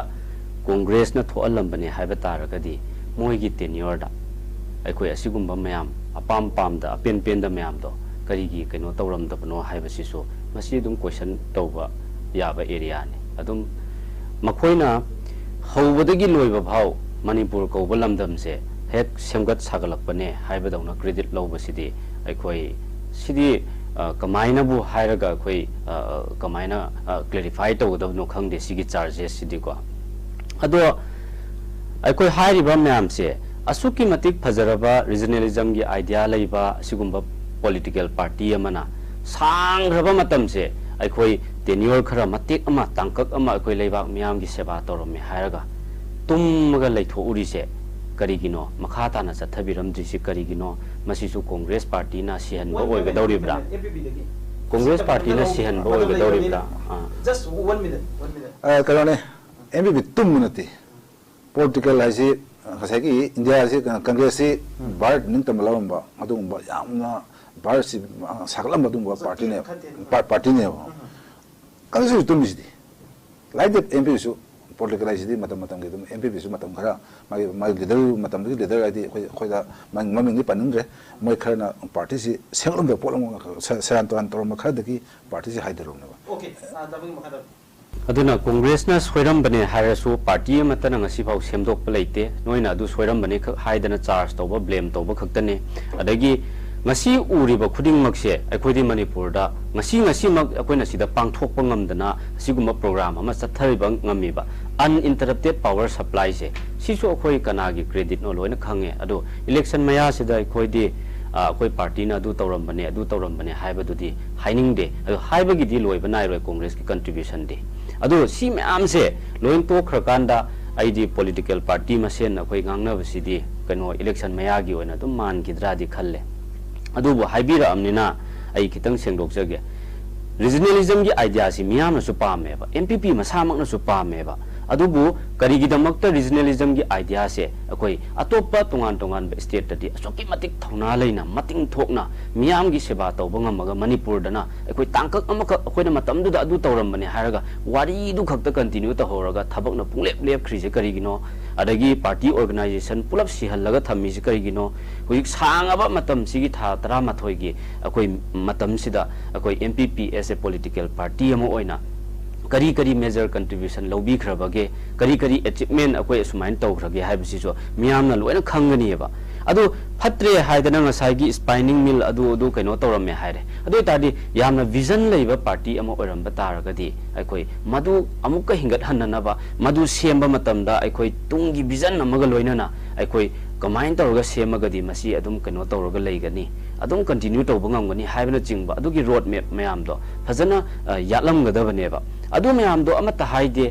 congress na thoalambane haiba taragadi moigi tenure da aikoi asigumba mayam apam pam da apen pen da mayam do karigi kaino tawram da bano haiba sisu masi dum question tawba yaba area ni adum makhoina hawbadagi loiba bhaw manipur ko balamdam se hek semgat sagalakpane haiba dauna credit lawba sidi aikoi sidi कमायना बु हायरगा कोई कमायना clarify तौदबनो खंगदे सिगी charges सिदी को अदो अखोई हायरिबा ma'am से असुकी मतिक फजरबा regionalism की idea लैबा सिगुम्बा political party अमना सांग्रबा मतम से अखोई टेन्योर खरा मतिक अमा तांकक अमा अखोई लैबा म्याम की सेवा तौरमे हायरगा तुमगा लैथो उरी से करीगिनो मखा ताना चथबिरमद्रिसि करीगिनो मसिसु कांग्रेस पार्टी ना सिहनबो ओइगदौरिब्रा कांग्रेस पार्टी ना सिहनबो ओइगदौरिब्रा जस्ट 1 मिनट करोने एमपीपी तुमनती पॉलिटिकल हाइसी खसाकी इंडिया से कांग्रेस से भारत निंतम लवंबा अदुंबा यामना भारत से सकलम अदुंबा पार्टी ने कांग्रेस तुमसिदी लाइक दैट एमपीपी सु political ICD matam ke dum MPP su matam khara mai leader matam de leader ID khoida maming ni panungre moi khara party si senglom be polong seran to antor ma khada ki party si haidarom na okay dabang makada aduna congress na soiram bane harasu party matana ngasi phau semdok peleite noina adu soiram bane haidana charge toba blame toba khaktane adagi ngasi uriba khuding makse akhodi manipur da ngasi mak akoina sida pangthokpa ngamdana asiguma program ama chathariba ngamiba uninterrupted power supply se sisu akhoi kana gi credit no loina khange ado election maya sida akhodi akoi party na adu tawram bane haibadudi hainingde ado haibagi di loiba nai roi congress ki contribution de ado si meam se loin to khrakanda ID political party masen akhoi ngangna basidi kano election maya gi oina dum man gidra di khalle अदुबो हाइबिरा अमनिना I खितंग सेंगदोकजगे regionalism की idea सि मियाम नसु पामेबा MPP मसामक नसु पामेबा अदुबो करिगिदमक्ता regionalism की idea से अखोई अतोपा तोंगान state तदि असोकी मतिक थौना लेना मतिंग थोकना मियाम की सेवा तौबा ngamaga manipur dana अखोई तांकक अमका अखोइना मतमदुदा अदु तौरमबने हारगा वारी दु खक्ता कंटिन्यू तहोरगा थबकना पुंगलेप लेप खरिजे करिगिनो अदगी पार्टी ऑर्गेनाइजेशन पुलप सिहल्लगा थम्मिसे करिगिनो हुई सांगबा मतम सिगी था 13 गी अखोई मतम सिदा अखोई MPP is a political party अमो ओइना करी करी मेजर कंट्रीब्यूशन लौबी खरबगे करी करी अचीवमेंट अखोई सुमाइन तौखरगे हाइबसिसो मियामना लोइना खंगनीबा अदु फत्रे हाइदना ngसाइगी स्पाइनिंग मिल अदु कइनो तौरमे हाइरे अदु तादि यामना विजन लेबा पार्टी अमो ओरंबा तारगदी अखोई मदु अमुका हिंगत हन्ननबा मदु सेमबा मतमदा अखोई तुंगी विजन अमगा लोइनना अखोई कमाइन तौरगा सेमगदी मसी अदुम कइनो तौरगा लेगनी अदुम कंटिन्यू तौबा ngamgani हाइबना चिंगबा अदुगी रोड मैप मयामदो फजना यालमगदबनेबा अदु मयामदो अमता हाइदे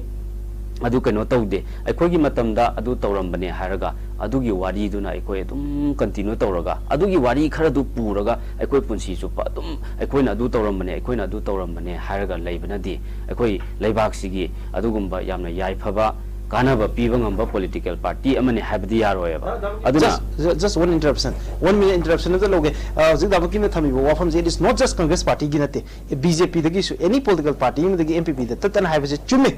अदु कइनो तौदे अखोगी मतमदा अदु तौरंबने हारगा अदुगी वारी दुना अखोई अदुम कंटिन्यू तौरगा अदुगी वारी खरदु पुरगा अखोई पुंसी सुपा अदुम अखोइना अदु तौरंबने हारगा लेबनदी अखोई लेबाक्सिगी अदुगुंबा यामना याइफबा कानबा पीबा ngamba political party amane habdi yaroyaba aduna just one interruption 1 minute interruption the loge jigdabaki na thami wafam it is not just congress party gi nate BJP dagi su any political party dagi MPP da tatan haibase chumme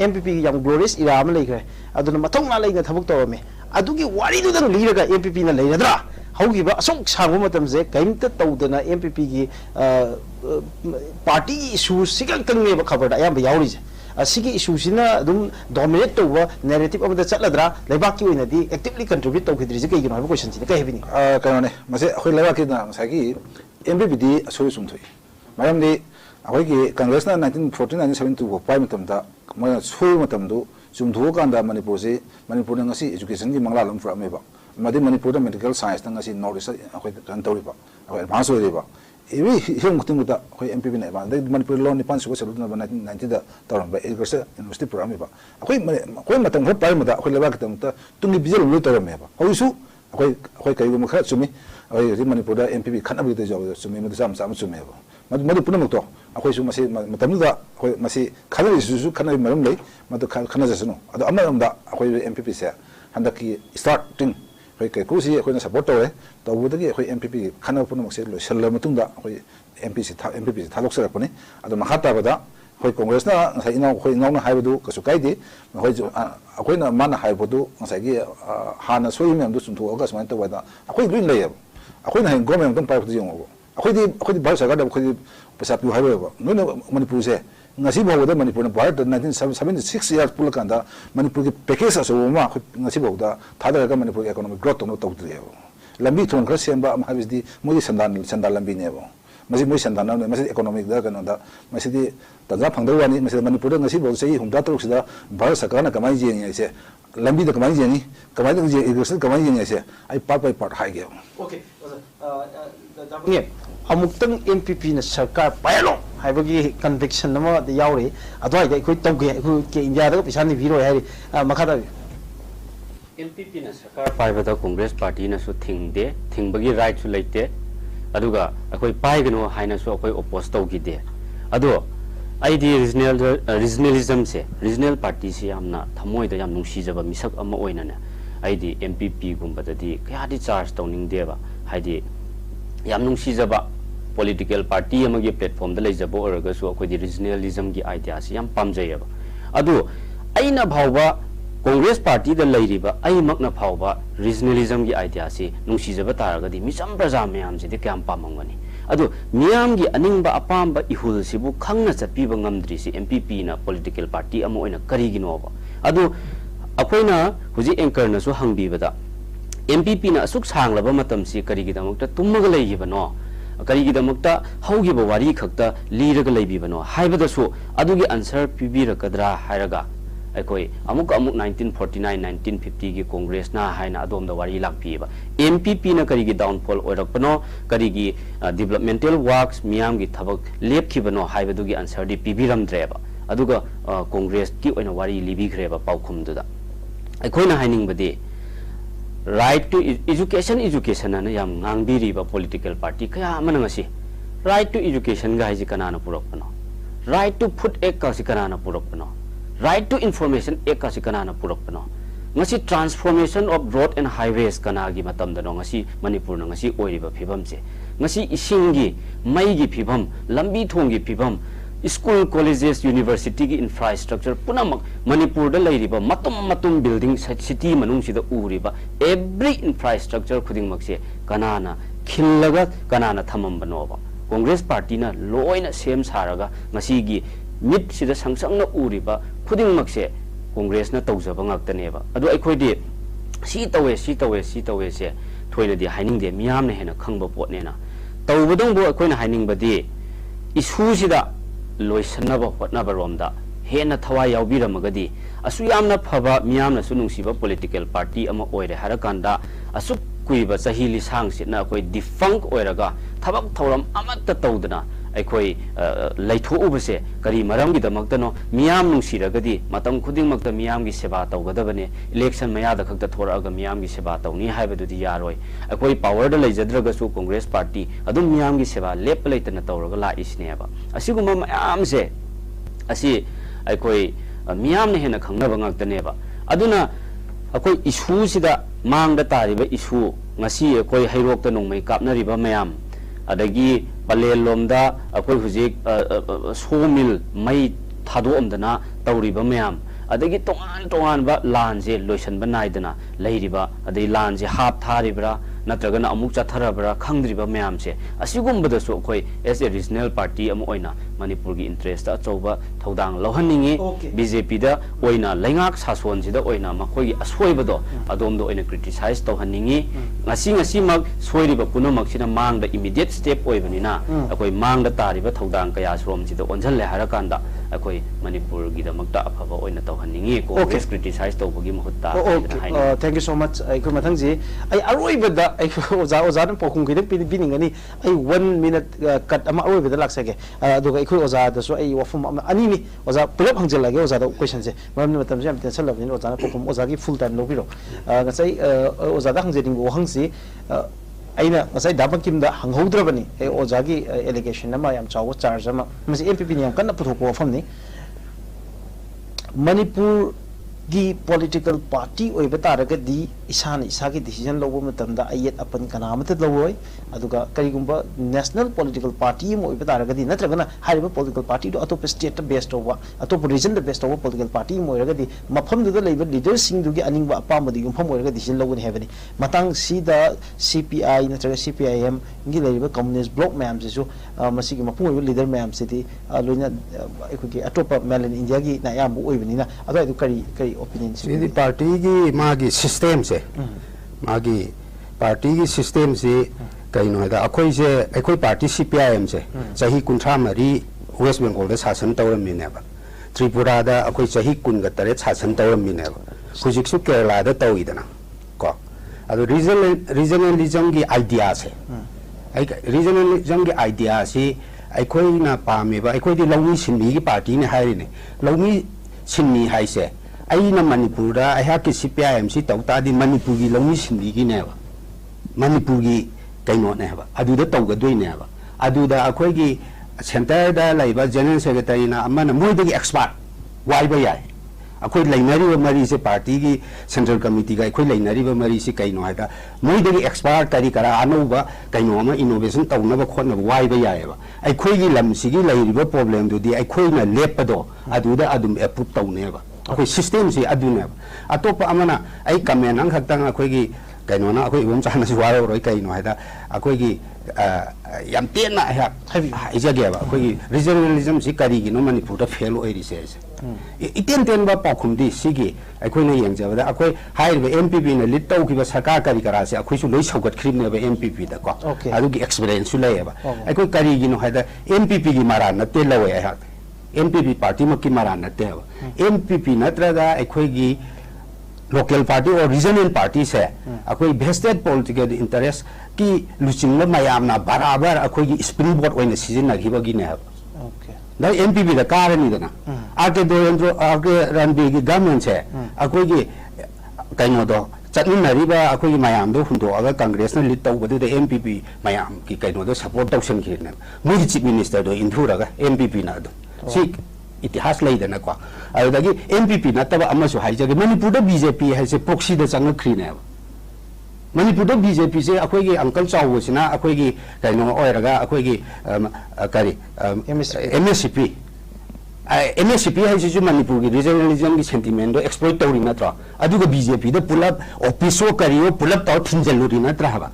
MPP gi yam glorious ira am leigre aduna mathong na leina thabuk tawame adugi wari du dang liraga MPP na leiradra haugi ba asok sangu matam je kaimta tawdana MPP gi party issue sikang tang ne ba khabar da yam yauri je asigi issue sina dum dominate to wa narrative of the chatladra lebak ki oina di actively contribute to khidri ke gino question sina ka hebini kanone mase khoi lewa ki na sagi MPPD asuri sum thoi maram di akhoi ki Congress na 1949 1972 pai matam da ma sui matam du sum thu kan da Manipur se Manipur na ngasi education ki mangla lam fra me ba madi Manipur da medical science na ngasi north akhoi kan tori ba akhoi advance oi ba evi hiong muting da akhoi MPP na ba da Manipur law ni pan su ko salut na 1990 da taron ba agriculture university program ba akhoi matam ho pai ma da akhoi lewa ki tam ta tungi bijal lu taron me ba akhoi su akhoi kai go kha sumi akhoi Manipur da MPP khan abi da jaw sumi ma da sam sumi ba madu punam to akhoi su masi matam da akhoi masi khana su khana maram lei madu khana jasno ado amaram da akhoi MPP se handaki starting akhoi kai kusi akhoi na support to budagi akhoi MPP khana punam se lo sella matung da akhoi MPP thalok sara pone ado mahata bada akhoi Congress na sai ina akhoi ngau na haibu kasu kaidi akhoi na mana haibu du sai gi hana soi mem du sumtu agas man to wada akhoi luin lei akhoi na government dum pai du yong akhoi di bhai sarkar da akhoi pesa pi haibu ba no Manipur se ngasi bawo da Manipur na Bharat 1976 years pul kan da Manipur ki package aso ma ngasi bawo da thada ga Manipur economic growth no to de lambi thon kra semba am habis di modi sandan lambi ne bo masi moi sandan na masi economic da kan da masi di tanga phangda wani masi Manipur da ngasi bawo sei humda to sida Bharat sarkar na kamai je ni se lambi da kamai je ni kamai da je irrigation kamai je ni se ai part hai ge okay yeah amuktan MPP na sarkar pailo haibagi conviction nama de yauri adwai ga khoi tawge khu ke India da pisani biro hari makhada MPP na sarkar paibada Congress party na su thingde thingbagi right su leite aduga akhoi paigano haina su akhoi oppose tawgide ado ID regionalism se regional party se yamna thamoi da yam nungsi jaba misak ama oina na ID MPP gumba da di kya di charge tawning deba haidi yam nungsi jaba political party amagi platform da leijabo oraga su akhoi di regionalism gi idea se yam pamjayaba adu aina bhawba Congress party da leiriba ai makna phawba regionalism gi idea se nungsi jaba taraga di misam praja mayam se de kyam pamangani adu miyam gi aningba apamba ihul sibu khangna chapiba ngamdri si MPP na political party ama oina kari gi noba adu akoina huji anchor na su hangbibada MPP na asuk sanglaba matam si kari gi damakta tummaga leigibano kari gi damakta haugi ba wari khakta liraga leibibano haibada su adugi answer pibirakadra hairaga akoi amuk 1949 1950 gi Congress na haina adom da wari lakpiba MPP na kari gi downfall oirakpano kari gi developmental works miyam gi thabak lepkhibano haibadu gi answer di pibiramdreba aduga Congress ki oina wari libigreba paukhumduda akoi na haining badi right to education na yam ngangbiri ba political party kaya amana ngasi right to education ga haji kanana purakpano right to food act ka si kanana purakpano right to information act ka si kanana purakpano ngasi transformation of road and highways kana gi matam da ngasi Manipur na ngasi oiriba phibam se ngasi isingi mai gi phibam lambi thong gi phibam school colleges university gi infrastructure punamak Manipur da leiriba matum building city manung sida uriba every infrastructure khuding makse kanana khillaga kanana thamam banoba Congress party na loina sem saraga ngasi gi mit sida sangsangna uriba khuding makse Congress na tawjaba ngaktaneba adu aikhoi di si tawe se thoina di haining de miyam na hena khangba potne na tawbadong bo aikoina haining badi issue sida loisanaba hotnaba romda hena thawa yawbiramagadi asu yamna phaba miyamna su nungsiba political party ama oire harakanda asu kuiba chahili sang sitna koi defunct oiraga thabak thoram amatta tawdana aikoi laitho ubase kari maram gi damaktano miyam nungsiragadi matam khuding makta miyam gi seba tawgadabane election maya da khakta thoraga miyam gi seba tawni haibadu di yaroi aikoi power da leijadraga su Congress party adum miyam gi seba lep leitana tawraga la isneba asiguma mayam se asi aikoi miyam ne hena khangnaba ngaktaneba aduna akoi issue sida mangda tariba issue ngasi akoi hairokta nongmai kapnariba mayam adagi palel lomda akoi hujik sawmill mai thadomdana tawriba mayam adagi tongan ba lanje loisan ba naidana leiriba adai lanje hap tharibra natragana amuk chatharabra khangdriba mayam se asigumbada so akoi as a regional party am oina Manipur gi interest ta choba थौदांग लौहन्निंगी Okay. BJP दा ओइना लेंगाक सासोन सिदा ओइना मखोई असोइबदो अदोमदो ओइना criticise तौहन्निंगी ngasi mak soiriba punamak sina mang da immediate step oibani akoi mang da tariba thodang kaya srom sida onjal le harakanda akoi manipur gi da makta afaba oina tawhanningi ko criticize tawbagi mahutta thank you so much ai ko mathang ji ai aroi bada ai oza dan pokhung gi bining ani ai 1 minute cut ama aroi bada laksage aduga ai ko oza da so ai wafum ani ni oza pulap hangjal lage oza da question se maram matam jam tension love ni oza na pokhum oza gi full time no biro ngasai oza da hangjering go hangsi aina ngasai dabakim da hanghodrabani ai oza gi allegation nama yam chawo charge ama masi MPP ni yam kan puthoko wafam ni Manipur gi political party oi bataraga di isana isagi decision lobo matamda ayet apan kanamata lowoi aduga karigumba national political party mo oi bataraga di natragana hariba political party do atop state based over atop region the based over political party mo iraga di mafam du leiba leaders sing du gi aningba apam di yumfam iraga decision lobo ni heaveni matang si da CPI natraga CPIM gi leiba communist bloc mayam jisu masi gi mapung oi leader mayam city loina ekogi atop malan india gi na yam oi benina adu adu kari opinion the party ki magi system se magi party ki system se kaino da akoi se akoi party CPIM se chahi kunthra mari West Bengal da sasan tawram mi ne ba Tripura da akoi chahi kun ga tare sasan tawram mi ne ba hujik su Kerala da tawidana ko adu regionalism ki idea se ai regionalism ki idea se akoi na pa me ba akoi di lawmi sinmi ki party ne hai ne lawmi sinmi hai se aina Manipur da ai hakki CPIM si tawta di Manipur gi lawmi sinmi gi ne ba Manipur gi kaino ne ba adu da tawga doi ne ba adu da akoi gi center da laiba general secretary na amana moi da gi expert wai ba yai akoi lainari ba mari se party gi central committee ga akoi lainari ba mari si kaino ha da moi da gi expert kari kara anu ba kaino ma innovation tawna ba khotna ba wai ba yai ba akoi gi lam si gi lairi ba problem du di akoi na lepado adu da adum approve tawne ba akoi system si adu ne atop amana ai comment ang khaktang akoi gi kaino na akoi ibom chana si waro roi kaino ha da akoi gi yam ten na ha ija ge ba akoi gi regionalism si kari gi no Manipur da fail oi ri se iten ten ba pakhum di si gi akoi na yang ja ba akoi hai ba MPP na lit tau ki ba sarkar kari kara se akoi su loi saugat khrim ne ba MPP da ko adu gi experience su lai ba akoi kari gi no ha da MPP gi mara na te lawe ha MPP party ma ki mara na te ba MPP na tra da akoi gi local party or regional party se akoi vested political interest ki luching la mayam na barabar akoi gi springboard oina season na giba gi ne okay da MPP da karani da na ake doyendro ake ranbi gi government se akoi gi kaino do chatnin na riba akoi gi mayam do hundo aga congress na lit taw badu da MPP mayam ki kaino do support tawsan ki ne mo chief minister do indhura ga MPP na do si itihas lai da na ko adagi MPP na taba amasu haijage Manipur da BJP hai se proxy da chang khri ne Manipur da BJP se akoi gi uncle chaw sina akoi gi kaino oiraga akoi gi kari MSCP MSCP hai se Manipur gi regionalism gi sentiment do exploit tawri na tra aduga BJP da pulap office kariyo pulap taw thinjaluri na tra ba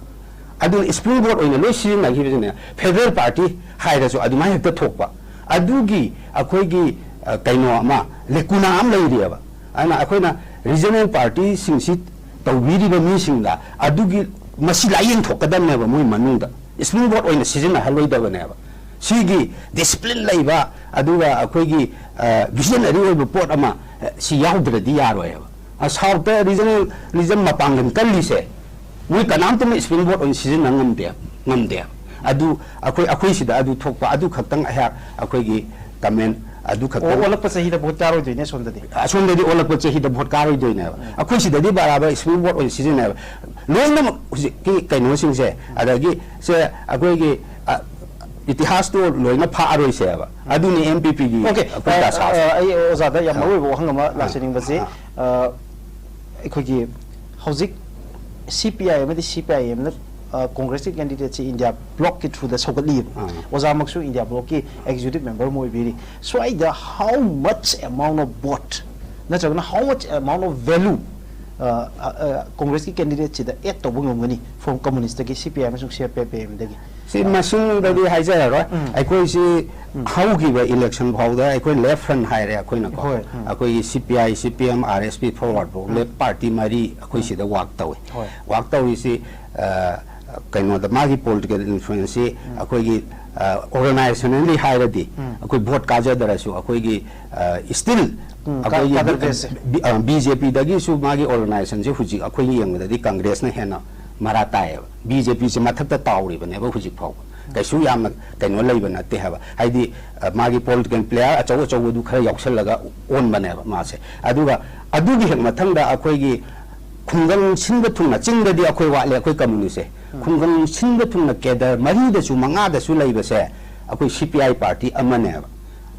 adu springboard oina lo sin na gi ne federal party hai da so adu mai ta thokpa adugi akoi gi kaino ama lekuna am lai ri ba ana akoi na regional party sing sit tawiri ba mi sing da adugi masi lain thokadam ne ba moi manung da springboard oina season na haloi da ba ne ba sigi discipline lai ba aduga akoi gi visionary oi report ama si yaudra di yaro ba south da regionalism mapangam kalli se moi kanam to springboard oina season na ngamde adu akoi sida adu thokpa adu khaktang ha akoi gi comment adu khaktang olak pa sahi da bhot karo joine sondadi olak pa sahi da bhot karo joine akoi sida di baraba springboard oi season na loina ki kaino sing se adagi se akoi gi itihas to loina pha aroi se ba adu ni MPP gi okay ai ozada yam noi bo hangama lasening ba se akoi gi hauzik CPI amadi CPIM na Congress candidate India block it through the Sogali. Ozamaksu India block executive member Moibiri. So how much amount of bot, not how much amount of value Congress की candidate चीदा एक तो बुंग Ghani from communist की CPI में CPM दगी si masing da di haija ro akoi si how gi ba election phau da akoi left front hai re akoi na ko akoi CPI CPM RSP forward bo left party mari akoi si da work tawi si kaino da magi political influence akoi gi organizationally hai ra di akoi vote ka ja da su akoi gi still BJP dagi su magi organization je huji akoi yeng da di Congress na hena Marata BJP se mathata tawri bane ba huji phau kaisu yam kaino leiba na te haba haidi magi political player achaw du khara yoksal laga on bane ba ma se aduga adugi hek mathang da akoi gi khungang singa thungna chingda di akoi wa le akoi communist se khungang singa thungna keda mari da su manga da su leiba se akoi CPI party amane ba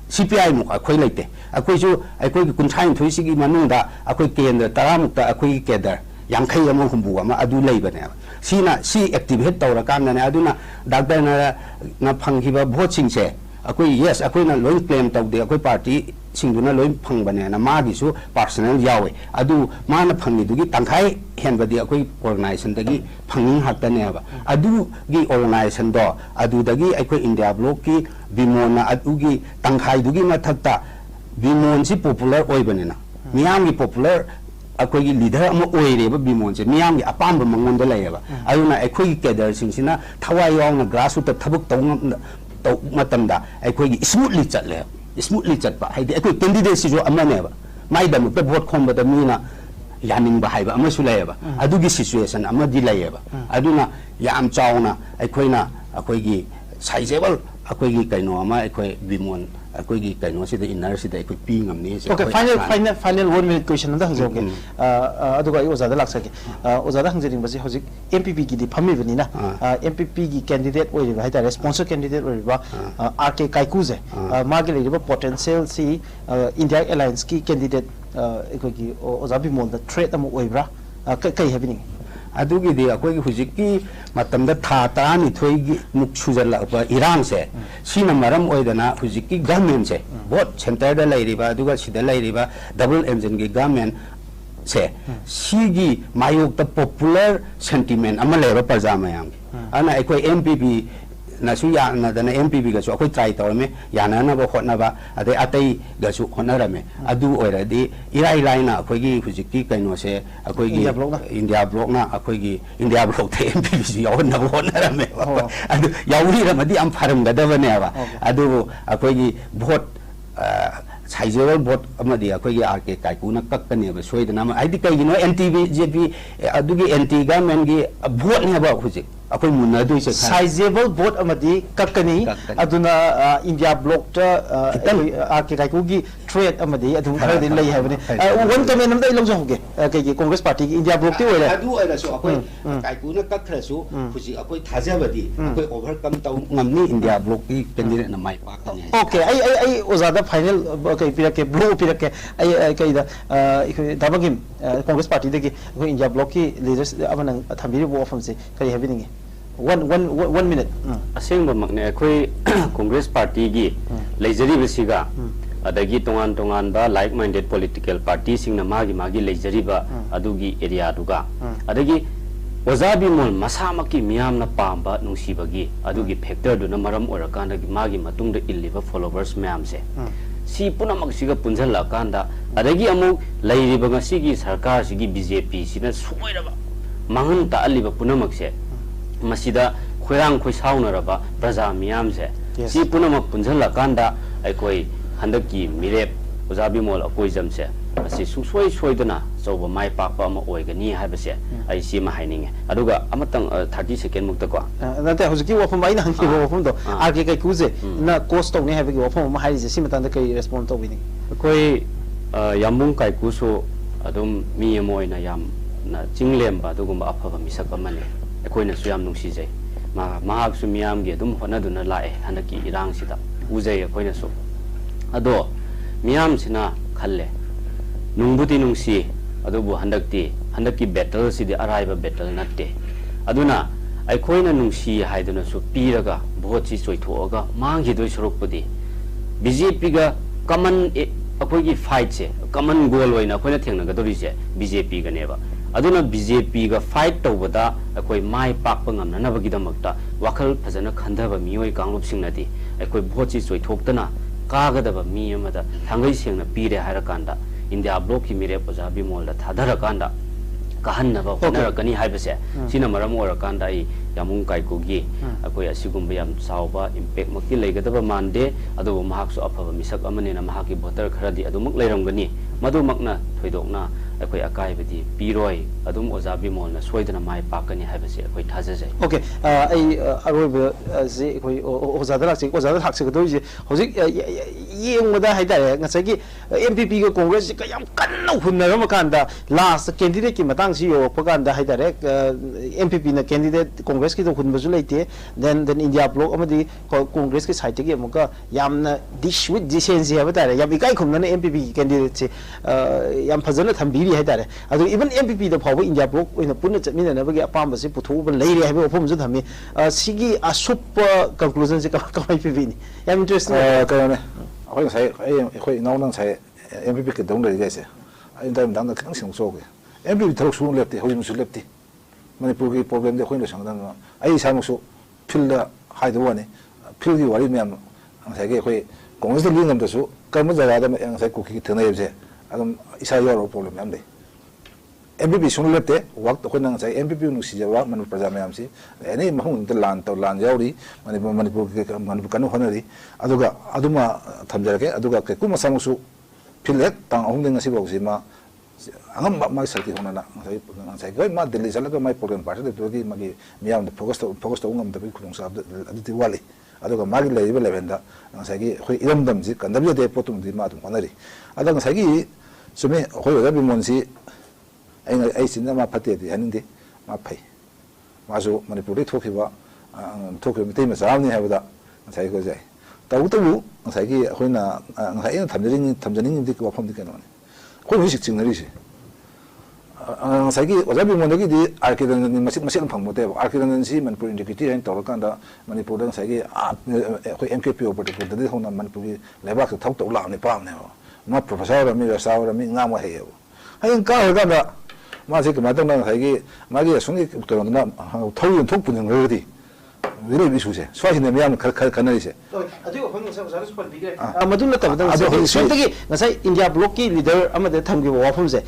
CPI mu akoi leite akoi su akoi gi kunchain thoisi gi manungda akoi kendra taramukta akoi kedar Yangkai ama humbu ama adu leiba ne sina si activate tawra kam na ne aduna doctor na phanghiba vote sing se akoi yes akoi na loi claim taw de akoi party singduna loi phang bane na ma gi su personal yawe adu ma na phangni du gi tangkhai hen ba di akoi organization dagi phanging hakta ne ba adu gi organization do adu dagi akoi India block ki bimona adu gi tangkhai du gi mathakta bimon si popular oi bane na miyam gi popular akoi leader ama oire ba bimon se miyam gi apam ba mangon da layaba ayuna akoi cadre singsina thawai yong na grassroots thabuk taw matam da akoi gi smoothly chat ba haidi akoi candidate si jo ama ne ba mai da mu pe vote khom ba da mina yaning ba haiba ama su layaba adugi situation ama di layaba aduna yam chawna akoi gi sizable akoi gi kaino ama akoi bimon akoi gi kaino si da inner si da akoi pi ngam ni okay final 1 minute question da hangjoge aduga I ozada laksake ozada hangjering basi hojik MPP gi di phami bani na MPP gi candidate oi ba haita sponsor candidate oi ba RK Kaikuje magi le ba potential si India Alliance ki candidate akoi gi ozabi mon da threat am oi bra kai happening adugi di akoi gi hujiki matam da tha tarani thoi gi muk sujal la ba Iran se sina maram oidana hujiki government se vote center da lai riba aduga sida lai riba double engine gi government se sigi mayok ta popular sentiment ama le ba parja mayam ana akoi MPP na su ya na da na MPP ga su akoi try tawme ya na ba hot na ba ade atai ga su hona rame adu oira di irai na akoi gi hujiki kaino se akoi gi India block na akoi gi India block te MPP su yaw na hona rame adu yawri ramadi am pharam ga da bane ba adu akoi gi vote sizable vote amadi akoi gi RK Kaiku na kakkane ba soidana ma aidi kai no NTBJP adu gi anti government gi vote ne ba hujik akoi munna du se sizable vote amadi kakkani aduna India block ta RK Kaiku gi trade amadi adu khara din lai habane one comment amda ilong joge kai Congress party gi India block ti oile adu oila su akoi Kaiku na kakthra su huji akoi thajabadi akoi overcome taw ngamni India block ki candidate na mai pa ka ne okay ai ozada final kai pirake blue pirake ai kai da dabagim Congress party de gi India block ki leaders amana thambiri bo ofam se kai habini one minute aseng ba makne akoi Congress party gi leijari basiga adagi tongan ba like minded political party sing na magi leijari ba adugi area duga adagi ozabi mol masamaki miyam na pamba nungsibagi adugi factor du na maram orakanda gi magi matungda illiba followers mayam se si punamak siga punjala kanda adagi amu leiriba ngasigi sarkar sigi BJP sina soiraba mangan ta aliba punamak se masida khoirang khoi saunaraba praja miyam se si punamak punjala kanda aikoi handaki mirep ozabi mol apoism se asi soidana soba mai pakpa ama oigani haibase ai si ma haininge aduga amatang 30 second mukta ko nate hojiki wafam ai nang ki wafam do RK Kaiku je na cost to ne haibagi wafam ma hairi je si matang da kai respond to wini koi yambung Kaiku so adum mi moina yam na chinglemba dugumba afaba misak amane akoina su yam nungsi jai mahak su miyam ge dum hona duna lae hanaki irang sida ujai akoina su ado miyam sina khalle nungbuti nungsi adubu handaki battle sidi araiba battle natte aduna aikoina nungsi haiduna su piraga vote si soithoga mangi doi sorokpudi BJP ga common akoi gi fight se common goal oina akoina thengna ga dori se BJP ga neba aduna BJP ga fight tawbada akoi mai pakpa ngamna bagidamakta wakal phajana khandaba mioi kanglup singnadi akoi bhochi choi thoktana kagadaba mi amada thangai sengna pire harakanda India block ki mere pajabi molda thadarakanda kahannaba honarakani haibase sina maram orakanda I yamung kaikogi akoi asigumba yam chawba impact makti leigadaba mande adu mahaksu afaba misak amane na mahaki voter kharadi adumuk leiramgani madu makna thoidokna akoi akai badi piroi adum ojabi molna soidana mai pakani haibase akoi thajajai okay ai arobe je akoi ojadara se ojadara hakse ko doje hojik yengmada haidare ngasagi MPP ga congress ka yam kanna hunnaram kanda last candidate ki matang si yo pakanda haidare MPP na candidate congress ki to hunbasu leite then India block amadi congress ki side ki amuka yamna dish with decency habare yam ikai khumna MPP candidate se yam phajana thambi haidare adu even MPP da phawa India block oina punna chatmina na bagi apam basi puthuba leire habi ofum ju thami sigi asup conclusion se ka MPP ni yam interesting ka ne khoi sai khoi nau nang sai MPP ke dong le ge se ai dam dang da kang sing so ge MPP thok su lepti hoi mu su lepti Manipur ki problem de khoi le sang dang ai sa mu su phil da hai do ne phil gi wari myam ang sai ge khoi congress de lingam da su kam jaga da ang sai ku ki thna ye je adum isa yoro problem yam de MPP sun lepte wak to khonang sai MPP nu si jawa manu praja mayam si ene mahung de lan yauri manipur kanu honari aduga aduma thamjarake aduga ke kuma samusu philet tang ahung de ngasi bawsi ma angam ma sarti honana sai goi ma delhi salaga mai program part de togi magi miyam de focus to ungam de khulung sa adu wali aduga magi leibe levenda sai gi khoi iram dam ji kandam de potung di ma dum honari adaga sai gi sume khoi da bi monsi ai sinna ma phate di hanindi ma phai masu manipur thoki ba thoki mi tema samni habada sai ko jai tau tu sai gi khoina sai na thamjani di ko phom di kanone khoi hisik chingnari se sai gi ojabi mondogi di arkidan masik phang mote arkidan si manipur integrity hain tawkanda manipur dang sai gi khoi MKP over de de hona manipur gi lebak thok to la ni pam ne ma professor mi rasawra mi ngama he hain ka ga 마치 그 마당당 하기 마기 손이 그러나 토윤 톡분은 거디 위로 비수세 수화신의 미암 가능이세 아주 방금 사서 번 비게 마둘라 타보다 선택이 나사이 인디아 블록기 리더 아마데 탐기 와품세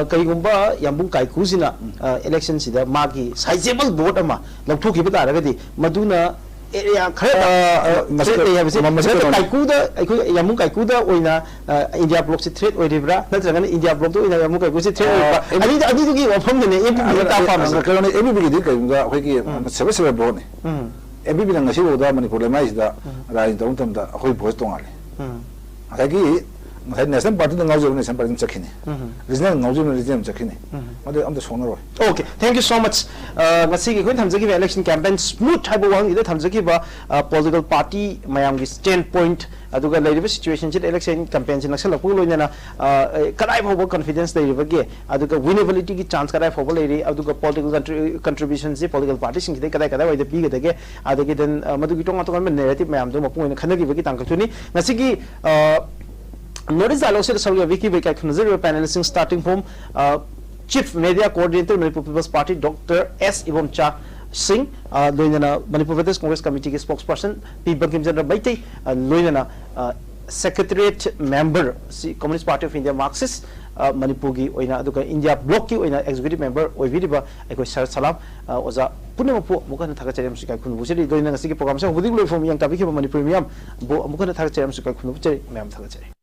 그리고바 양봉 가이쿠시나 엘렉션 시다 마기 사이제블 보트 아마 럭토기부 따라가디 마두나 area khara masjid ya bisi masjid kaikuda ai yamu kaikuda oina India block se threat oiribra natragana India block to oina yamu kaiku se threat oiribra ani dugi wafam ne MPP ta fa ma karone MPP di kainga khoi sebe bo ne MPP na ngasi oda mani problem ai da rai dong tam da khoi voice tong ale agi ngai national party da ngau national party chakhine regional ngau regional chakhine made am da sonaro okay thank you so much ngasi gi khoi thamjagi election campaign smooth type wang ida thamjagi ba political party mayam gi standpoint aduga leiriba situation chit election campaign chin naksal pu loina na kadai phobo confidence leiriba ge aduga winnability gi chance kadai phobo leiri aduga political contributions political party sing gi kadai wai da pi ge dege adagi den madugi tong atong narrative mayam do mapu ina khanagi ba gi tangkal thuni ngasi gi Notice dialogue se sarga wiki wiki khunzir panelisting starting from Chief Media Coordinator Manipur People's Party Dr. S. Ibomcha Singh loinana Manipur Pradesh Congress Committee ke spokesperson P. Bankim Chandra Baitai loinana Secretariat Member Communist Party of India Marxist Manipur gi oina aduga India Block ki oina Executive Member oibiriba ekoi sar salam oza punna pu mukana thaka charam sikai khun buseri loinana sigi program sa hudi loi form yang tabi ke Manipur miam bo mukana thaka charam sikai khun buseri miam thaka chari